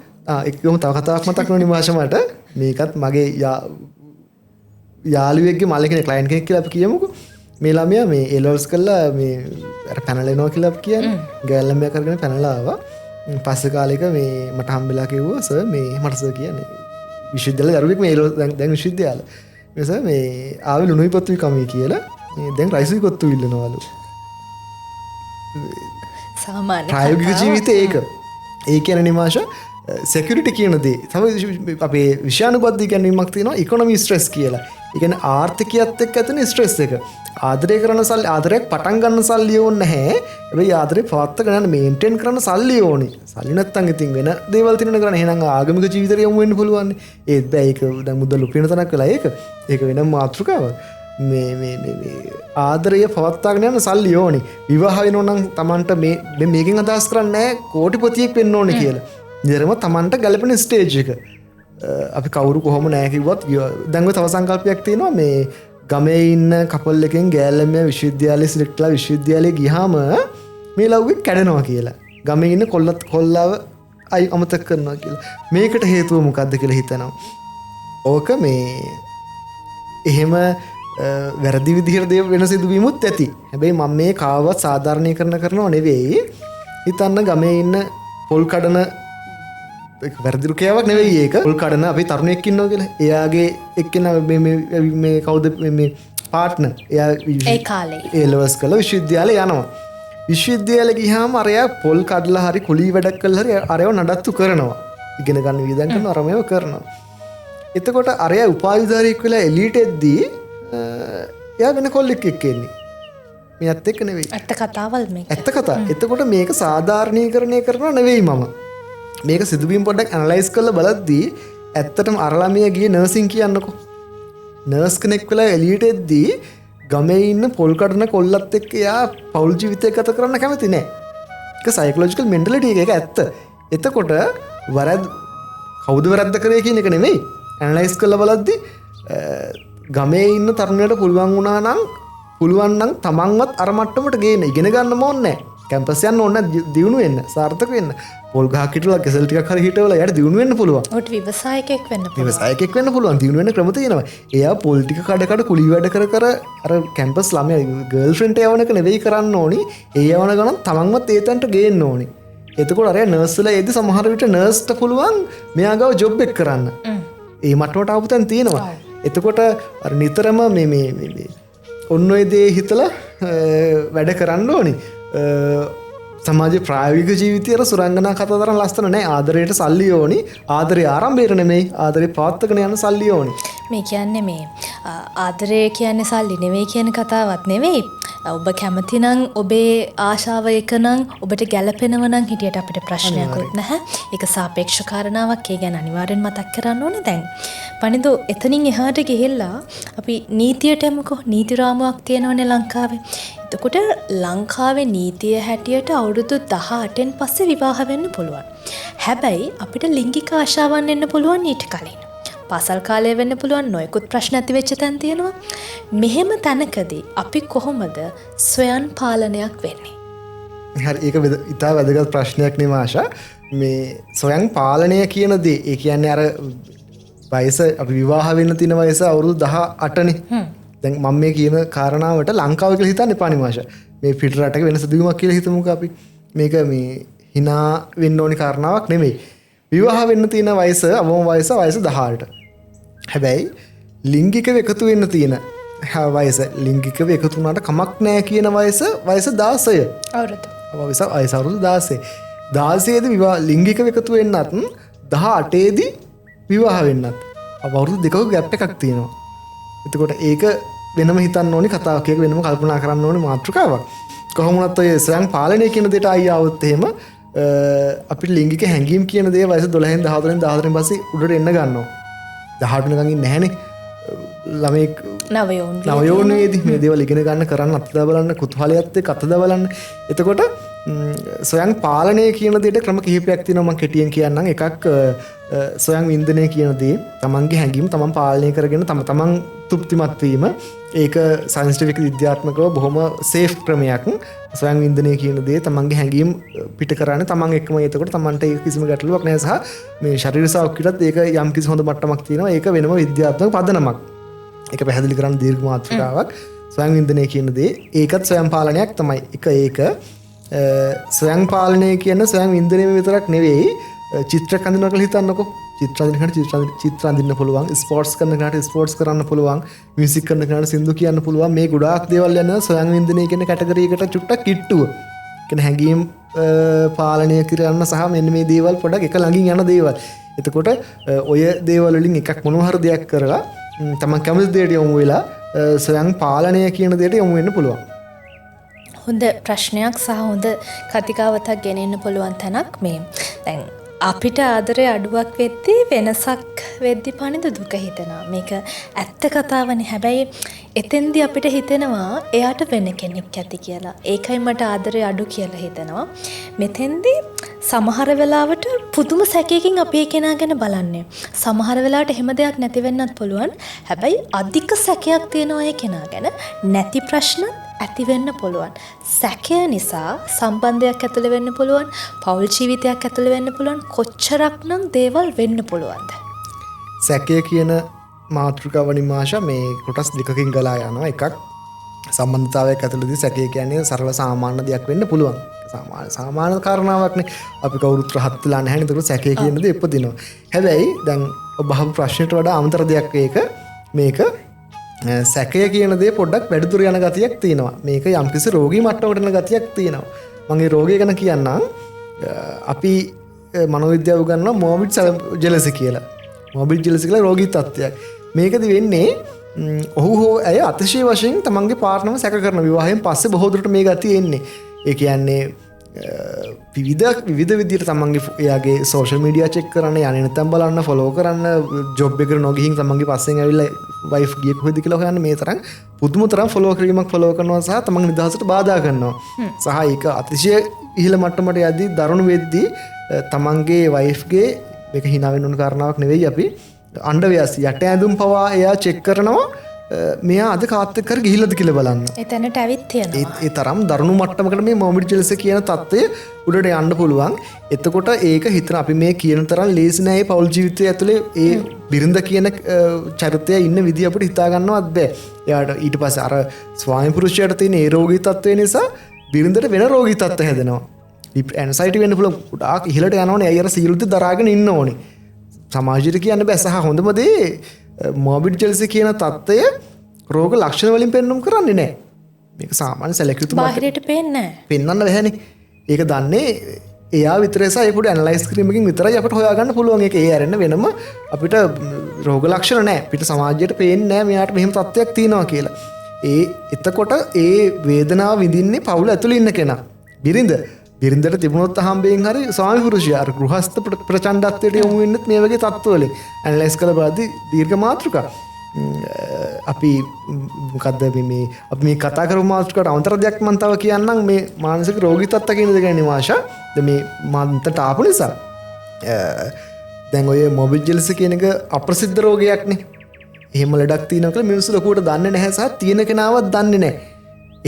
ඒකම තව කතාවක් මතක් වෙන නිමාෂ මට. මේකත් මගේ යාළුවෙක්ගේ මල්ලේ කෙනෙක් ක්ලයන්ට් කෙනෙක් කියලා අපි කියමුකෝ. මේ ළමයා මේ A-levels කරලා මේ අර පැනල එනවා කියලා අපි කියන්නේ. ගෑල් ළමයා කරගෙන පැනලා ආවා. පස්සේ කාලෙක මේ මට හම්බෙලා කිව්වා සර් මේ මට සර් කියන්නේ විශ්වවිද්‍යාල දරුවෙක් මේ දැන් විශ්වවිද්‍යාල මේ සර් මේ ආවේ ලුණුයි පොත්තුයි කමයි කියලා මේ දැන් රයිසුයි කොත්තු ඉල්ලනවලු. සාමාන්‍ය ප්‍රායෝගික ජීවිතේ ඒක. ඒ කියන්නේ නිමාෂ security කියන දේ තමයි අපේ විෂයානුබද්ධ ගැනීමක් තියෙනවා economy stress කියලා. ඒ කියන්නේ ආර්ථිකයත් එක්ක ඇතිවෙන ස්ට්‍රෙස් එක. ආදරය කරන සල්ලි ආදරයක් පටන් ගන්න සල්ලි ඕනේ නැහැ. හැබැයි ආදරේ පවත්වා ගන්න මේන්ටේන් කරන සල්ලි ඕනේ. සල්ලි නැත්තම් ඉතින් වෙන දේවල් තියන්න කරන්න. එහෙනම් ආගමික ජීවිතේ යමු වෙන්න පුළුවන්. ඒත් බෑ ඒක දැන් මුදල් උපයන තැනක් වෙලා ඒක. ඒක වෙනම මාතෘකාවක්. මේ ආදරය පවත්වාගෙන යන සල්ලි ඕනේ. විවාහ වෙනෝ නම් Tamanට මේකෙන් අදහස් කරන්නේ නැහැ කෝටිපතියෙක් වෙන්න ඕනේ කියලා. නිතරම Tamanට ගැළපෙන ස්ටේජ් එක. අපි කවුරු කොහොම නැහැ කිව්වත් දැන් ඔය තව සංකල්පයක් තියෙනවා මේ ගමේ ඉන්න කපල් එකෙන් ගෑල්ලමයා විශ්වවිද්‍යාලයේ සිලෙක්ට්ලා විශ්වවිද්‍යාලයේ ගියාම මේ ලව්වේ කැඩෙනවා කියලා. ගමේ ඉන්න කොල්ලාව අමතක කරනවා කියලා. මේකට හේතුව මොකද්ද කියලා හිතනවා. ඕක මේ එහෙම වැරදි විදිහට දේව වෙන සිදුවීමුත් ඇති. හැබැයි මම මේ කාවවත් සාධාරණීකරණ කරනව නෙවෙයි. හිතන්න ගමේ ඉන්න පොල් කඩන වැරදිරු කියාවක් නෙවෙයි ඒක. පොල් කඩන අපි තරුණයෙක් ඉන්නවා කියලා. එයාගේ එක්කෙනා මේ කවුද මේ පාර්ට්නර්. එයා ඒ කාලේ A-levels කළා විශ්වවිද්‍යාලේ යනවා. විශ්වවිද්‍යාල ගියාම අරයා පොල් කඩලා හරි කුලී වැඩක් කළා හරි අරයව නඩත්තු කරනවා. ඉගෙන ගන්න වියදම් කරන අරමේව කරනවා. එතකොට අරයා උපාධිධාරියෙක් වෙලා එළියට එද්දී එයා වෙන කොල්ලෙක් එක්ක එන්නේ. මෙයත් එක්ක නෙවෙයි. ඇත්ත කතාවල් මේක. ඇත්ත කතා. එතකොට මේක සාධාරණීකරණය කරනවා නෙවෙයි මම. මේක සිදුවීම් පොඩ්ඩක් ඇනලයිස් කරලා බලද්දී ඇත්තටම අර ළමයා ගියේ නර්සින් කියන්නකෝ. නර්ස් කෙනෙක් වෙලා එළියට එද්දී ගමේ ඉන්න පොල් කඩන කොල්ලත් එක්ක එයා පෞල් ජීවිතයක් ගත කරන්න කැමති නෑ. ඒක සයිකොලොජිකල් මෙන්ටැලිටි එක ඇත්ත. එතකොට කවුද වැරද්ද කරේ කියන එක නෙමෙයි. ඇනලයිස් කරලා බලද්දී ගමේ ඉන්න තරුණයට පුළුවන් වුණා නම් පුළුවන් නම් තමන්වත් අර මට්ටමට ගේන්න ඉගෙන ගන්න ඕනේ නැහැ. කැම්පස් යන්න ඕනේ දියුණු වෙන්න, සාර්ථක වෙන්න. පොල් ගහක් හිටවලා කෙසල් ටිකක් හරි හිටවලා යාට දියුණු වෙන්න පුළුවන්. ඔට විවසායකයෙක් වෙන්න පුළුවන්. විවසායකයෙක් වෙන්න පුළුවන්. දියුණු වෙන්න ක්‍රම තියෙනවා. එයා පොල් ටික කඩ කුලී වැඩ කර අර කැම්පස් ළමයා ගර්ල්ෆ්‍රෙන්ඩ් යවන එක නෙවෙයි කරන්න ඕනි. ඒ යවන ගමන් තමන්වත් ඒ තැනට ගේන්න ඕනි. එතකොට අර නර්ස්ලා එද්දි සමහර විට නර්ස්ට පුළුවන් මෙයා ගාව ජොබ් එක කරන්න. ඒ මට්ටමට ආපු තැන තියෙනවා. එතකොට අර නිතරම මේ ඔන්න ඔය දේ හිතලා වැඩ කරන්න ඕනි. සමාජ ප්‍රායෝගික ජීවිතයේ සුරංගනා කතා තරම් ලස්සන නෑ. ආදරයට සල්ලි ඕනි. ආදරේ ආරම්භය නෙමෙයි. ආදරේ පවත්වාගෙන යන සල්ලි ඕනි. මේ කියන්නේ මේ ආදරය කියන්නේ සල්ලි නෙවෙයි කියන කතාවක් නෙවෙයි. ඔබ කැමති නම් ඔබේ ආශාව එක නම් ඔබට ගැළපෙනව නම් හිටියට අපිට ප්‍රශ්නයක්වත් නැහැ. ඒක සාපේක්ෂ කාරණාවක්. ඒ ගැන අනිවාර්යෙන් මතක් කරන්න ඕනේ. දැන් පණිදු එතනින් එහාට ගිහිල්ලා අපි නීතියට යමුකෝ. නීති රාමුවක් තියෙනවනේ ලංකාවේ. එතකොට ලංකාවේ නීතිය හැටියට අවුරුදු 18න් පස්සේ විවාහ වෙන්න පුළුවන්. හැබැයි අපිට ලිංගික ආශාවන් එන්න පුළුවන් ඊට කලින්. පාසල් කාලය වෙන්න පුළුවන්. නොයෙකුත් ප්‍රශ්න ඇති වෙච්ච තැන් තියෙනවා. මෙහෙම තැනකදී අපි කොහොමද ස්වයං පාලනයක් වෙන්නේ? හරි, ඒක ඉතා වැදගත් ප්‍රශ්නයක් නේ මාෂා. මේ ස්වයං පාලනය කියන දේ ඒ කියන්නේ අර වයස අපි විවාහ වෙන්න තියෙන වයස අවුරුදු 18නේ. දැන් මම මේ කියන කාරණාවට ලංකාව කියලා හිතන්න එපා නේ මාෂා. මේ පිට රටක වෙන සිදුවීමක් කියලා හිතමුකෝ අපි. මේක මේ hina වෙන්න ඕනි කාරණාවක් නෙමෙයි. විවාහ වෙන්න තියෙන වයස අවම වයස 18ට. හැබැයි ලිංගිකව එකතු වෙන්න තියෙන වයස ලිංගිකව එකතු වුණාට කමක් නැහැ කියන වයස 16. වයස අවුරුදු 16. 16 දී විවාහ ලිංගිකව එකතු වෙන්නත් 18 දී විවාහ වෙන්නත් අවුරුදු දෙකක ගැප් එකක් තියෙනවා. එතකොට ඒක වෙනම හිතන්න ඕනි කතාවක්. ඒක වෙනම කල්පනා කරන්න ඕනි මාතෘකාවක්. කොහොම වුණත් ඔය ස්වයං පාලනය කියන දෙයට ආයි આવොත් එහෙම අපිට ලිංගික හැඟීම් කියන දේ වයස 12න් 14න් 14න් පස්සේ උඩට එන්න ගන්නවා. 18 වෙනකන් ඉන්නේ නැහනේ. ළමෙක් නවයෝන් වේදී මේ දේවල් ඉගෙන ගන්න කරන්න අත්දැක බලන්න කුතුහලයත් එක්ක අත්දැක බලන්න. එතකොට ස්වයං පාලනය කියන දෙයට ක්‍රම කිහිපයක් තියෙනවා. මම කෙටියෙන් කියන්නම්. එකක් ස්වයං වින්දනය කියන දේ. තමන්ගේ හැඟීම් තමන් පාලනය කරගෙන තමන් තෘප්තිමත් වීම. ඒක සයින්ටිෆික් විද්‍යාත්මකව බොහොම සේෆ් ක්‍රමයක්. ස්වයං වින්දනය කියන දේ තමන්ගේ හැඟීම් පිට කරන්නේ තමන් එක්කම. එතකොට තමන්ට ඒක කිසිම ගැටලුවක් නැහැ. සහ මේ ශරීර සෞඛ්‍යයටත් ඒක යම් කිසි හොඳ මට්ටමක් තියෙනවා. ඒක වෙනම විද්‍යාත්මක පදනමක්. ඒක පැහැදිලි කරන්න දීර්ඝ මාතෘකාවක්. ස්වයං වින්දනය කියන දේ ඒකත් ස්වයං පාලනයක් තමයි. ඒක ස්වයං පාලනය කියන ස්වයං වින්දනය විතරක් නෙවෙයි. චිත්‍ර කඳිනවා කියලා හිතන්නකෝ. චිත්‍ර අඳින්න පුළුවන්. ස්පෝර්ට්ස් කරන කෙනාට ස්පෝර්ට්ස් කරන්න පුළුවන්. මියුසික් කරන කෙනාට සින්දු කියන්න පුළුවන්. මේ ගොඩාක් දේවල් යනවා ස්වයං වින්දනය කියන කැටගරි එකට චුට්ටක් කිට්ටුව. කියන හැඟීම් පාලනය කරන්න සහ මෙන්න මේ දේවල් පොඩක් එක ළඟින් යන දේවල්. එතකොට ඔය දේවල් වලින් එකක් මොනවා හරි දෙයක් කරලා තමන් කැමති දෙයට යොමු වෙලා ස්වයං පාලනය කියන දෙයට යොමු වෙන්න පුළුවන්. හොඳ ප්‍රශ්නයක් සහ හොඳ කතිකාවතක් ගෙනෙන්න පුළුවන් තැනක් මේ. දැන් අපිට ආදරේ අඩුවක් වෙද්දී වෙනසක් වෙද්දී පණිද දුක හිතෙනවා. මේක ඇත්ත කතාවනේ. හැබැයි එතෙන්දී අපිට හිතෙනවා එයාට වෙන කෙනෙක් ඇති කියලා. ඒකයි මට ආදරේ අඩු කියලා හිතෙනවා. මෙතෙන්දී සමහර වෙලාවට පුදුම සැකයකින් අපි ඒ කෙනා ගැන බලන්නේ. සමහර වෙලාවට එහෙම දෙයක් නැති වෙන්නත් පුළුවන්. හැබැයි අධික සැකයක් තියෙනවා ඒ කෙනා ගැන. නැති ප්‍රශ්න ඇති වෙන්න පුළුවන්. සැකය නිසා සම්බන්ධයක් ඇතුළේ වෙන්න පුළුවන්. පෞල් ජීවිතයක් ඇතුළේ වෙන්න පුළුවන්. කොච්චරක්නම් දේවල් වෙන්න පුළුවන්ද? සැකය කියන මාතෘකාව නිමාෂා මේ කොටස් දෙකකින් ගලා යනවා. එකක් සම්බන්ධතාවයක් ඇතුළතදී සැකය කියන්නේ සරල සාමාන්‍ය දෙයක් වෙන්න පුළුවන්. සාමාන්‍ය කාරණාවක්නේ. අපි කවුරුත් රහත් වෙලා නැහැ නේද? ඒක සැකය කියන දේ ඉපදිනවා. හැබැයි දැන් ඔබ අහපු ප්‍රශ්නෙට වඩා අමතර දෙයක් මේක සැකය කියන දේ පොඩ්ඩක් වැඩිදුර යන ගතියක් තියෙනවා. මේක යම්කිසි රෝගී මට්ටමකට යන ගතියක් තියෙනවා. මගේ රෝගය ගැන කියන්නම්. අපි මනෝවිද්‍යාව ගන්නවා මොබිඩ් ජෙලසි කියලා. මොබිඩ් ජෙලසි කියලා රෝගී තත්ත්වයක්. මේකද වෙන්නේ ඔහු හෝ ඇය අතිශය වශයෙන් තමන්ගේ පාර්ට්නර්ව සැක කරන විවාහයෙන් පස්සේ බොහෝ දුරට මේ ගතිය එන්නේ. ඒ කියන්නේ විවිධ විදිහට තමන්ගේ එයාගේ සෝෂල් මීඩියා චෙක් කරන්න, යන්නේ නැත්නම් බලන්න, ෆලෝ කරන්න, ජොබ් එකට නොගිහින් තමන්ගේ පස්සෙන් ඇවිල්ලා වයිෆ් ගියේ කොහෙද කියලා හොයන්න, මේ තරම් පුදුම තරම් ෆලෝ කිරීමක් ෆලෝ කරනවා සහ තමන්ගේ නිදහසට බාධා කරනවා. සහ ඒක අතිශය ඉහළ මට්ටමට යද්දී දරුණු වෙද්දී තමන්ගේ වයිෆ්ගේ මේක hina වෙන්න ඕන කාරණාවක් නෙවෙයි, අපි අණ්ඩව්‍යාස යට ඇඳුම් පවා එයා චෙක් කරනවා මෙයා අද කාත් එක්ක කර ගිහිල්ලාද කියලා බලන්න. එතනට ඇවිත් තියෙනවා. ඒ තරම් දරුණු මට්ටමකට මේ මොබිඩ් ජෙලසි කියන தත්ත්වය උඩට යන්න පුළුවන්. එතකොට ඒක හිතන අපි මේ කියන තරම් ලේසි නෑ පෞල් ජීවිතය ඇතුලේ ඒ බිරිඳ කියන චරිතය ඉන්න විදිය අපිට හිතා ගන්නවත් බෑ. එයාට ඊට පස්සේ අර ස්වාමි පුරුෂයාට තියෙන ඒ රෝගී තත්ත්වය නිසා බිරිඳට වෙන රෝගී තත්ත්ව හැදෙනවා. ඇන්සයිටි වෙන්න පුළුවන්. ගොඩාක් ඉහළට යනවනේ. අය අර සියලුද දරාගෙන ඉන්න ඕනේ. සමාජයට කියන්න බෑ. සහ හොඳම දේ මොබිඩ් ජෙලසි කියන தත්ත්වය රෝග ලක්ෂණ වලින් පෙන්වුම් කරන්නේ නැහැ. මේක සාමාන්‍ය සැලකිය යුතු බාහිරට පේන්නේ නැහැ. පෙන්වන්න බැහැනේ. ඒක දන්නේ එයා විතරයි. සහ ඒකට ඇනලයිස් කිරීමකින් විතරයි අපිට හොයාගන්න පුළුවන්. ඒක ඒ ඇරෙන්න වෙනම අපිට රෝග ලක්ෂණ නැහැ. අපිට සමාජයට පේන්නේ නැහැ මෙයාට මෙහෙම තත්ත්වයක් තියෙනවා කියලා. එතකොට ඒ වේදනාව විඳින්නේ පවුල ඇතුළේ ඉන්න කෙනා. බිරිඳට තිබුණොත් අහම්බෙන් හරි ස්වාමි පුරුෂයා අර ගෘහස්ත ප්‍රචණ්ඩත්වයට යොමු වෙන්නත් මේ වගේ තත්ත්වවලින් ඇනලයිස් කළ බලද්දී දීර්ඝ මාතෘකා අපි මොකද්ද මේ අපි මේ කතා කරපු මාතෘකාවට අමතර දෙයක් මම තව කියන්නම්. මේ මානසික රෝගී තත්ත්ව කියන දේ ගැන නිමාෂා මේ මන්තට ආපු නිසා දැන් ඔය මොබිඩ් ජෙලසි කියන එක අප්‍රසිද්ධ රෝගයක්නේ. එහෙම ලඩක් තියෙනවා කියලා මිනිස්සු ලොකුවට දන්නේ නැහැ සහ තියෙන කෙනාවත් දන්නේ නැහැ.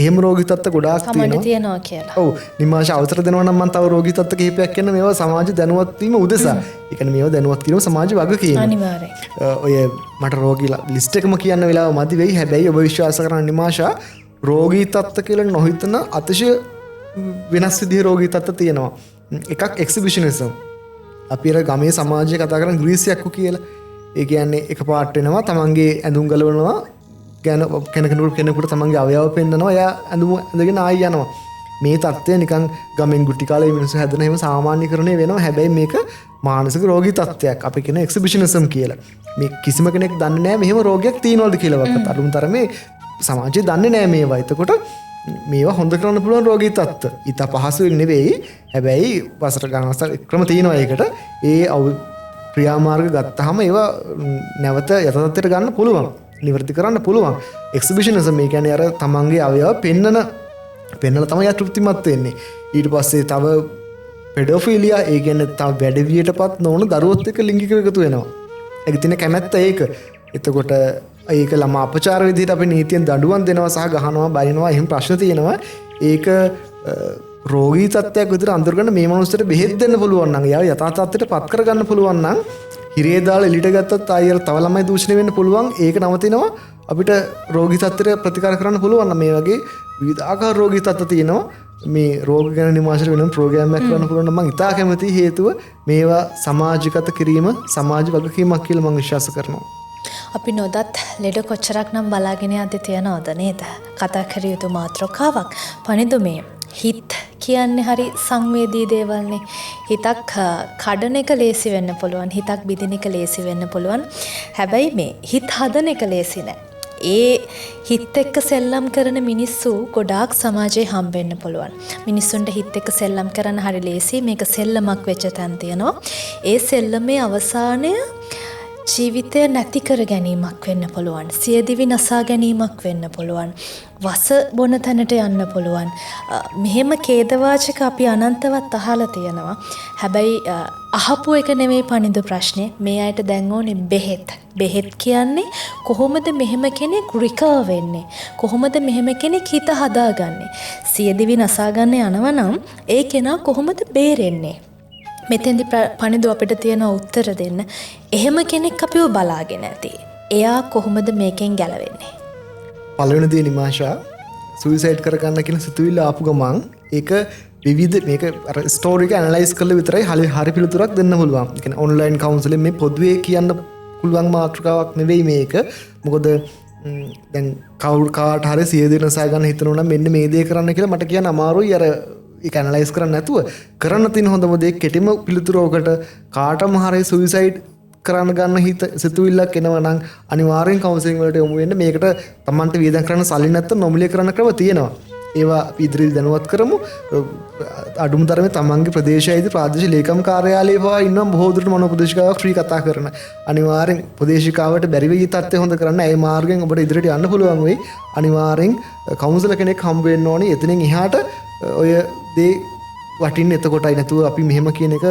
එහෙම රෝගී තත්ත්ව ගොඩාක් තියෙනවා කියලා. ඔව් නිමාෂ අවසර දෙනවා නම් මම තව රෝගී තත්ත්ව කිහිපයක් කියන්න. මේවා සමාජ දැනුවත් වීම උදෙසා. ඒ කියන්නේ මේවා දැනුවත් කිරීම සමාජ වගකීම. අනිවාර්යයෙන්. ඔය මට රෝගී ලිස්ට් එකම කියන්න වෙලාව මදි වෙයි. හැබැයි ඔබ විශ්වාස කරන නිමාෂා රෝගී තත්ත්ව කියලා නොහිතන අතිශය වෙනස් විදිහේ රෝගී තත්ත්ව තියෙනවා. එකක් එක්සිබිෂනිසම්. අපි අර ගමේ සමාජයේ කතා කරන ග්‍රීසියක්කු කියලා. ඒ කියන්නේ එකපාරට වෙනවා තමන්ගේ ඇඳුම් ගලවනවා කෙනෙකුට තමන්ගේ අවයව පෙන්නනවා. එයා ඇඳුම ඇඳගෙන ආයි යනවා. මේ තත්ත්වය නිකන් ගමෙන් ගුටි කාලේ මිනිස්සු හැදෙන එහෙම සාමාන්‍යකරණය වෙනවා. හැබැයි මේක මානසික රෝගී තත්ත්වයක්. අපි කියන එක්සිබිෂනිසම් කියලා. මේ කිසිම කෙනෙක් දන්නේ නැහැ මෙහෙම රෝගයක් තියෙනවද කියලා වකට. අලුම් තරමේ සමාජය දන්නේ නැහැ මේවා. එතකොට මේවා හොඳ කරන්න පුළුවන් රෝගී තත්ත්ව. ඊට පහසුවෙන් නෙවෙයි. හැබැයි වසර ගණනක් ක්‍රම තියෙනවා ඒකට. ඒ ක්‍රියාමාර්ග ගත්තාම ඒවා නැවත යථාර්ථයට ගන්න පුළුවන්. නිවර්ති කරන්න පුළුවන්. එක්සිබිෂනිසම් මේ කියන්නේ අර තමන්ගේ අවයව පෙන්නලා තමයි තෘප්තිමත් වෙන්නේ. ඊට පස්සේ තව පෙඩොෆීලියා ඒ කියන්නේ තව වැඩිවියටපත් නොවන දරුවොත් එක්ක ලිංගික එකතු වෙනවා. ඒක තියෙන කැමැත්ත ඒක. එතකොට ඒක ළමා අපචාර විදිහට අපි නීතියෙන් දඬුවම් දෙනවා සහ ගහනවා බයිනවා එහෙම ප්‍රශ්න තියෙනවා. ඒක රෝගී තත්ත්වයක් විදිහට අඳුරගෙන මේ මනුස්සයට බෙහෙත් දෙන්න පුළුවන් නම් එයාව යථා තත්ත්වයට පත් කරගන්න පුළුවන් නම් හිරේ දාලා එළියට ගත්තත් ආයෙ තව ළමයි දූෂණය වෙන්න පුළුවන්. ඒක නවතිනවා. අපිට රෝගී තත්ත්වයට ප්‍රතිකාර කරන්න පුළුවන් නම් මේ වගේ විවිධාකාර රෝගී තත්ත්ව තියෙනවා. මේ රෝග ගැන නිමාශර වෙනම ප්‍රෝග්‍රෑම් එකක් කරන්න පුළුවන් නම් මම ඉතා කැමති. හේතුව මේවා සමාජගත කිරීම සමාජ වගකීමක් කියලා මම විශ්වාස කරනවා. අපි නොදත් ලෙඩ කොච්චරක් නම් බලාගෙන යද්දි තියනවද නේද? කතා කර යුතු මාතෘකාවක්. පණිදුමේ හිත කියන්නේ හරි සංවේදී දේවල්නේ. හිතක් කඩන එක ලේසි වෙන්න පුළුවන්. හිතක් බිඳින එක ලේසි වෙන්න පුළුවන්. හැබැයි මේ හිත හදන එක ලේසි නෑ. ඒ හිත එක්ක සෙල්ලම් කරන මිනිස්සු ගොඩාක් සමාජයේ හම්බෙන්න පුළුවන්. මිනිස්සුන්ට හිත එක්ක සෙල්ලම් කරන්න හරි ලේසි. මේක සෙල්ලමක් වෙච්ච තැන තියෙනවා. ඒ සෙල්ලමේ අවසානය ජීවිතය නැති කර ගැනීමක් වෙන්න පුළුවන්. සියදිවි නසා ගැනීමක් වෙන්න පුළුවන්. වස බොන තැනට යන්න පුළුවන්. මෙහෙම ඛේදවාචක අපි අනන්තවත් අහලා තියෙනවා. හැබැයි අහපු එක නෙමෙයි පණිදු ප්‍රශ්නේ. මේ අයට දැන් ඕනේ බෙහෙත්. බෙහෙත් කියන්නේ කොහොමද මෙහෙම කෙනෙක් රිකවර් වෙන්නේ? කොහොමද මෙහෙම කෙනෙක් හිත හදාගන්නේ? සියදිවි නසා ගන්න යනවා නම් ඒ කෙනා කොහොමද බේරෙන්නේ? මෙතෙන්දි පණිදු අපිට තියෙන උත්තර දෙන්න. එහෙම කෙනෙක් අපිව බලාගෙන ඇති. එයා කොහොමද මේකෙන් ගැලවෙන්නේ? පළවෙනි දේ නිමාෂා සුයිසයිඩ් කරගන්න කියන සිතුවිල්ල ආපු ගමන් ඒක විවිධ මේක අර ස්ටෝරි එක ඇනලයිස් කරලා විතරයි හරි පිළිතුරක් දෙන්න පුළුවන්. ඒ කියන්නේ ඔන්ලයින් කවුන්සලින් මේ පොදුවේ කියන්න පුළුවන් මාතෘකාවක් නෙවෙයි මේක. මොකද දැන් කවුරු කාට හරි 100 දෙනා ගන්න හිතනවා නම් මෙන්න මේ දේ කරන්න කියලා මට කියන්න අමාරුයි අර ඒක ඇනලයිස් කරන්න නැතුව කරන්න තියෙන හොඳම දේ කෙටිම පිළිතුරකට කාටම හරි සුයිසයිඩ් කරන්න ගන්න සිතුවිල්ලක් එනවා නම් අනිවාර්යෙන් කවුන්සලින් වලට යොමු වෙන්න. මේකට Tamanට වියදම් කරන්න සල්ලි නැත්නම් නොමිලේ කරන්න ක්‍රම තියෙනවා. ඒවා අපි ඉදිරියට දැනුවත් කරමු. අඩුම තරමේ තමන්ගේ ප්‍රදේශයේදී ප්‍රාදේශීය ලේකම් කාර්යාලයේ පවා ඉන්නවා බොහෝ දුරට මනෝපදේශිකාවක් ෆ්‍රී කතා කරන. අනිවාර්යෙන් උපදේශිකාවට බැරි වෙයි තත්ත්වය හොඳ කරන්න ඒ මාර්ගයෙන් ඔබට ඉදිරියට යන්න පුළුවන් වෙයි. අනිවාර්යෙන් කවුන්සලර් කෙනෙක් හම්බ වෙන්න ඕනේ. එතනින් එහාට ඔය දේ වටින්නේ එතකොටයි නැතුව අපි මෙහෙම කියන එක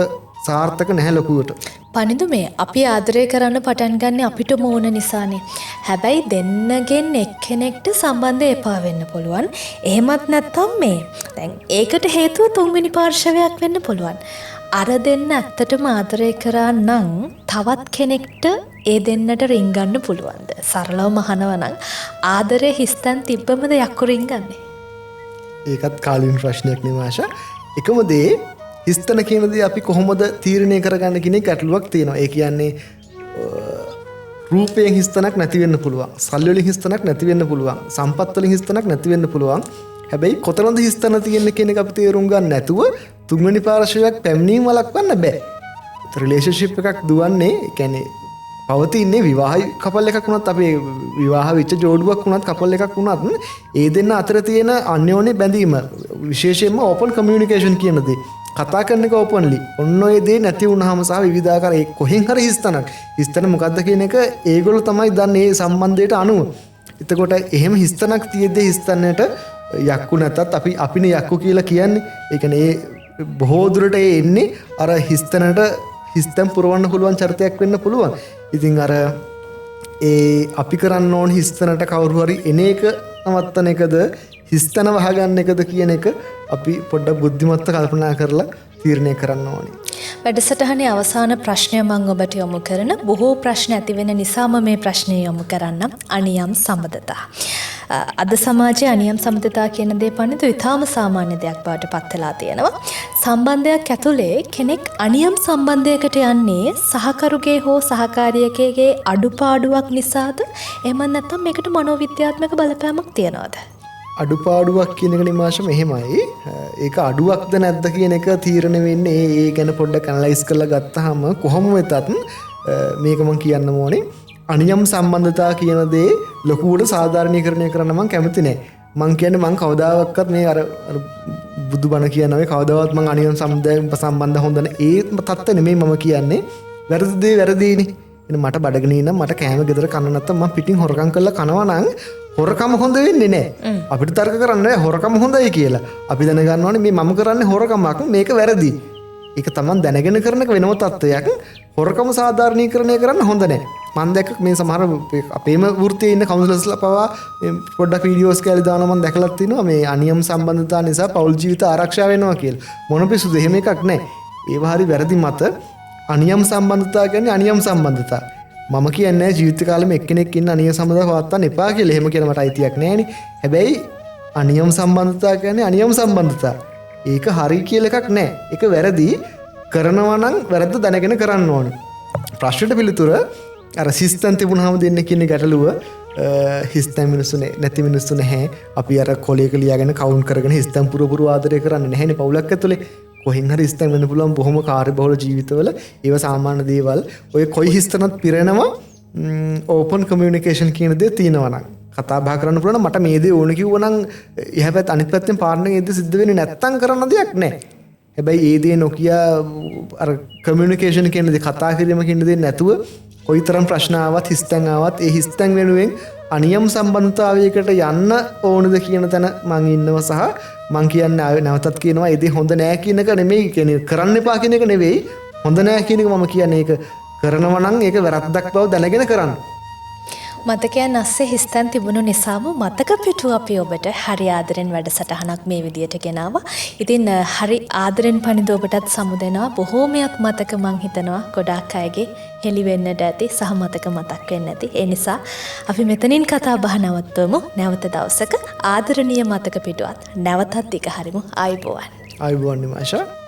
සාර්ථක නැහැ ලොකුවට. පනිදු මේ අපි ආදරය කරන්න පටන් ගන්න අපිට ඕන නිසානේ. හැබැයි දෙන්නගෙන් එක්කෙනෙක්ට සම්බන්ධය එපා වෙන්න පුළුවන්. එහෙමත් නැත්නම් මේ දැන් ඒකට හේතුව තුන්වෙනි පාර්ශවයක් වෙන්න පුළුවන්. අර දෙන්න ඇත්තටම ආදරය කරා නම් තවත් කෙනෙක්ට ඒ දෙන්නට රින්ගන්න පුළුවන්ද? සරලවම අහනවා නම් ආදරේ හිස්තන් තිබ්බමද යක්කු රින්ගන්නේ? ඒකත් කාලින් ප්‍රශ්නයක් නේ මාෂා. එකම දේ හිස්තන කියන දේ අපි කොහොමද තීරණය කරගන්න කියන ගැටලුවක් තියෙනවා. ඒ කියන්නේ රූපයෙන් හිස්තනක් නැති වෙන්න පුළුවන්. සල්ලි වලින් හිස්තනක් නැති වෙන්න පුළුවන්. සම්පත් වලින් හිස්තනක් නැති වෙන්න පුළුවන්. හැබැයි කොතනද හිස්තන තියෙන්නේ කියන එක අපි තේරුම් ගන්න නැතුව තුන්වෙනි පාර්ශවයක් පැමිණීම වළක්වන්න බෑ. රිලේෂන්ෂිප් එකක් දුවන්නේ ඒ කියන්නේ පවතින්නේ විවාහ කපල් එකක් වුණත් අපේ විවාහ වෙච්ච ජෝඩුවක් වුණත් කපල් එකක් වුණත් ඒ දෙන්න අතර තියෙන අන්‍යෝන්‍ය බැඳීම විශේෂයෙන්ම ඕපන් කමියුනිකේෂන් කියන දේ කතා කරන එක ඕපන්ලි ඔන්න ඔය දේ නැති වුණාම සහ විවිධාකාර ඒ කොහෙන් හරි හිස්තන මොකද්ද කියන එක ඒගොල්ලෝ තමයි දන්නේ මේ සම්බන්ධයට අනුව. එතකොට එහෙම හිස්තනක් තියෙද්දී හිස්තනට යක්කු නැතත් අපිනේ යක්කු කියලා කියන්නේ. ඒ කියන්නේ ඒ බොහෝ දුරට එන්නේ අර හිස්තනට හිස්තම් පුරවන්න පුළුවන් චරිතයක් වෙන්න පුළුවන්. ඉතින් අර අපි කරන්න ඕන හිස්තනට කවුරු හරි එන එක නවත්තන එකද හිස්තන වහගන්න එකද කියන එක අපි පොඩ්ඩක් බුද්ධිමත්ව කල්පනා කරලා තීරණය කරන්න ඕනේ. වැඩසටහනේ අවසාන ප්‍රශ්නය මම ඔබට යොමු කරන බොහෝ ප්‍රශ්න ඇති වෙන නිසාම මේ ප්‍රශ්නය යොමු කරන්න අනියම් සම්බන්ධතා. අද සමාජයේ අනියම් සම්බන්ධතා කියන දේ පනිතු ඉතාම සාමාන්‍ය දෙයක් බවට පත් වෙලා තියෙනවා. සම්බන්ධයක් ඇතුලේ කෙනෙක් අනියම් සම්බන්ධයකට යන්නේ සහකරුගේ හෝ සහකාරියකගේ අඩුපාඩුවක් නිසාද? එහෙම නැත්නම් මේකට මනෝවිද්‍යාත්මක බලපෑමක් තියනවද? අඩුපාඩුවක් කියන එක නිමාෂ මෙහෙමයි. ඒක අඩුවක්ද නැද්ද කියන එක තීරණය වෙන්නේ ඒ ගැන පොඩ්ඩක් ඇනලයිස් කරලා ගත්තාම කොහොම වෙතත් මේක මම කියන්න ඕනේ. අනියම් සම්බන්ධතා කියන දේ ලොකුවට සාධාරණීකරණය කරන්න මම කැමති නැහැ. මම කියන්නේ මම කවදාවත් මේ අර බුදුබණ කියනවා කවදාවත් මම අනියම් සම්බන්ධ හොඳ නැහැ. ඒ තත්ත්වෙ නෙමෙයි මම කියන්නේ. වැරදි දේ වැරදීනේ. එන මට බඩගිනි නම් මට කෑම ගෙදර කන්න නැත්තම් මම පිටින් හොරකම් කරලා කනවා නම් හොරකම හොඳ වෙන්නේ නැහැ. අපිට තර්ක කරන්න බෑ හොරකම හොඳයි කියලා. අපි දැනගන්න ඕනේ මේ මම කරන්නේ හොරකමක් මේක වැරදි. ඒක Taman දැනගෙන කරන එක වෙනම තත්ත්වයක්. හොරකම සාධාරණීකරණය කරන්න හොඳ නැහැ. මම දැක්ක මේ සමහර අපේම වෘත්තියේ ඉන්න කවුන්සලර්ස්ලා පවා පොඩ්ඩක් වීඩියෝස් කියලා දානවා මම දැකලා තිනවා මේ අනියම් සම්බන්ධතා නිසා පෞල් ජීවිත ආරක්ෂා වෙනවා කියලා. මොන පිසුද එහෙම එකක් නැහැ. ඒව හරි වැරදි මත අනියම් සම්බන්ධතා කියන්නේ අනියම් සම්බන්ධතා. මම කියන්නේ ජීවිත කාලෙම එක්කෙනෙක් ඉන්න අනියම් සම්බන්ධතා පවත්වන්න එපා කියලා. එහෙම කියන මට අයිතියක් නැහැනේ. හැබැයි අනියම් සම්බන්ධතා කියන්නේ අනියම් සම්බන්ධතා. ඒක හරි කියලා එකක් නැහැ. ඒක වැරදි. කරනවා නම් වැරද්ද දැනගෙන කරන්න ඕනේ. ප්‍රශ්නෙට පිළිතුර අර සිස්තන් තිබුණාම දෙන්නේ කියන ගැටලුව හිස්තන් මිනිස්සු නැති මිනිස්සු නැහැ. අපි අර කොලේක ලියාගෙන කවුන්ට් කරගෙන හිස්තන් පුරපුර ආදරය කරන්නේ නැහැනේ පවුලක් ඇතුලේ. කොහෙන් හරි හිස්තන් වෙන්න පුළුවන් බොහොම කාර්යබහුල ජීවිතවල. ඒව සාමාන්‍ය දේවල්. ඔය කොයි හිස්තනත් පිරෙනවා ඕපන් කමියුනිකේෂන් කියන දේ තියෙනවා නම්. කතා බහ කරන්න පුළුවන් මට මේ දේ ඕන කිව්වනම් එහා පැත්ත අනිත් පැත්තෙන් පාර්ට්නර් ඒ දේ සිද්ධ වෙන්නේ නැත්තම් කරන්න දෙයක් නැහැ. හැබැයි ඒ දේ නොකිය අර කමියුනිකේෂන් කියන දේ කතා කිරීම කියන දේ නැතුව කොයිතරම් ප්‍රශ්න ආවත් හිස්තන් ආවත් ඒ හිස්තන් වෙනුවෙන් අනියම් සම්බන්ධතාවයකට යන්න ඕනද කියන තැන මං ඉන්නවා සහ මං කියන්නේ නැවතත් කියනවා ඒ දේ හොඳ නෑ කියන එක නෙමෙයි කියන්නේ කරන්න එපා කියන එක නෙවෙයි හොඳ නෑ කියන එක මම කියන්නේ ඒක කරනවා නම් ඒක වැරද්දක් බව දැනගෙන කරන්න. මතකයන් අස්සේ හිස්තන් තිබුණු නිසාම මතක පිටු අපි ඔබට හරි ආදරෙන් වැඩසටහනක් මේ විදියට ගෙනාවා. ඉතින් හරි ආදරෙන් පණිද ඔබටත් සමුදෙනවා බොහෝමයක් මතක මං හිතනවා ගොඩාක් අයගේ හෙළි වෙන්නට ඇති සහ මතක මතක් වෙන්න ඇති. ඒ නිසා අපි මෙතනින් කතා බහ නවත්වමු. නැවත දවසක ආදරණීය මතක පිටුවත් නැවතත් එක හරිමු. ආයුබෝවන්. ආයුබෝවන් නිමාෂා.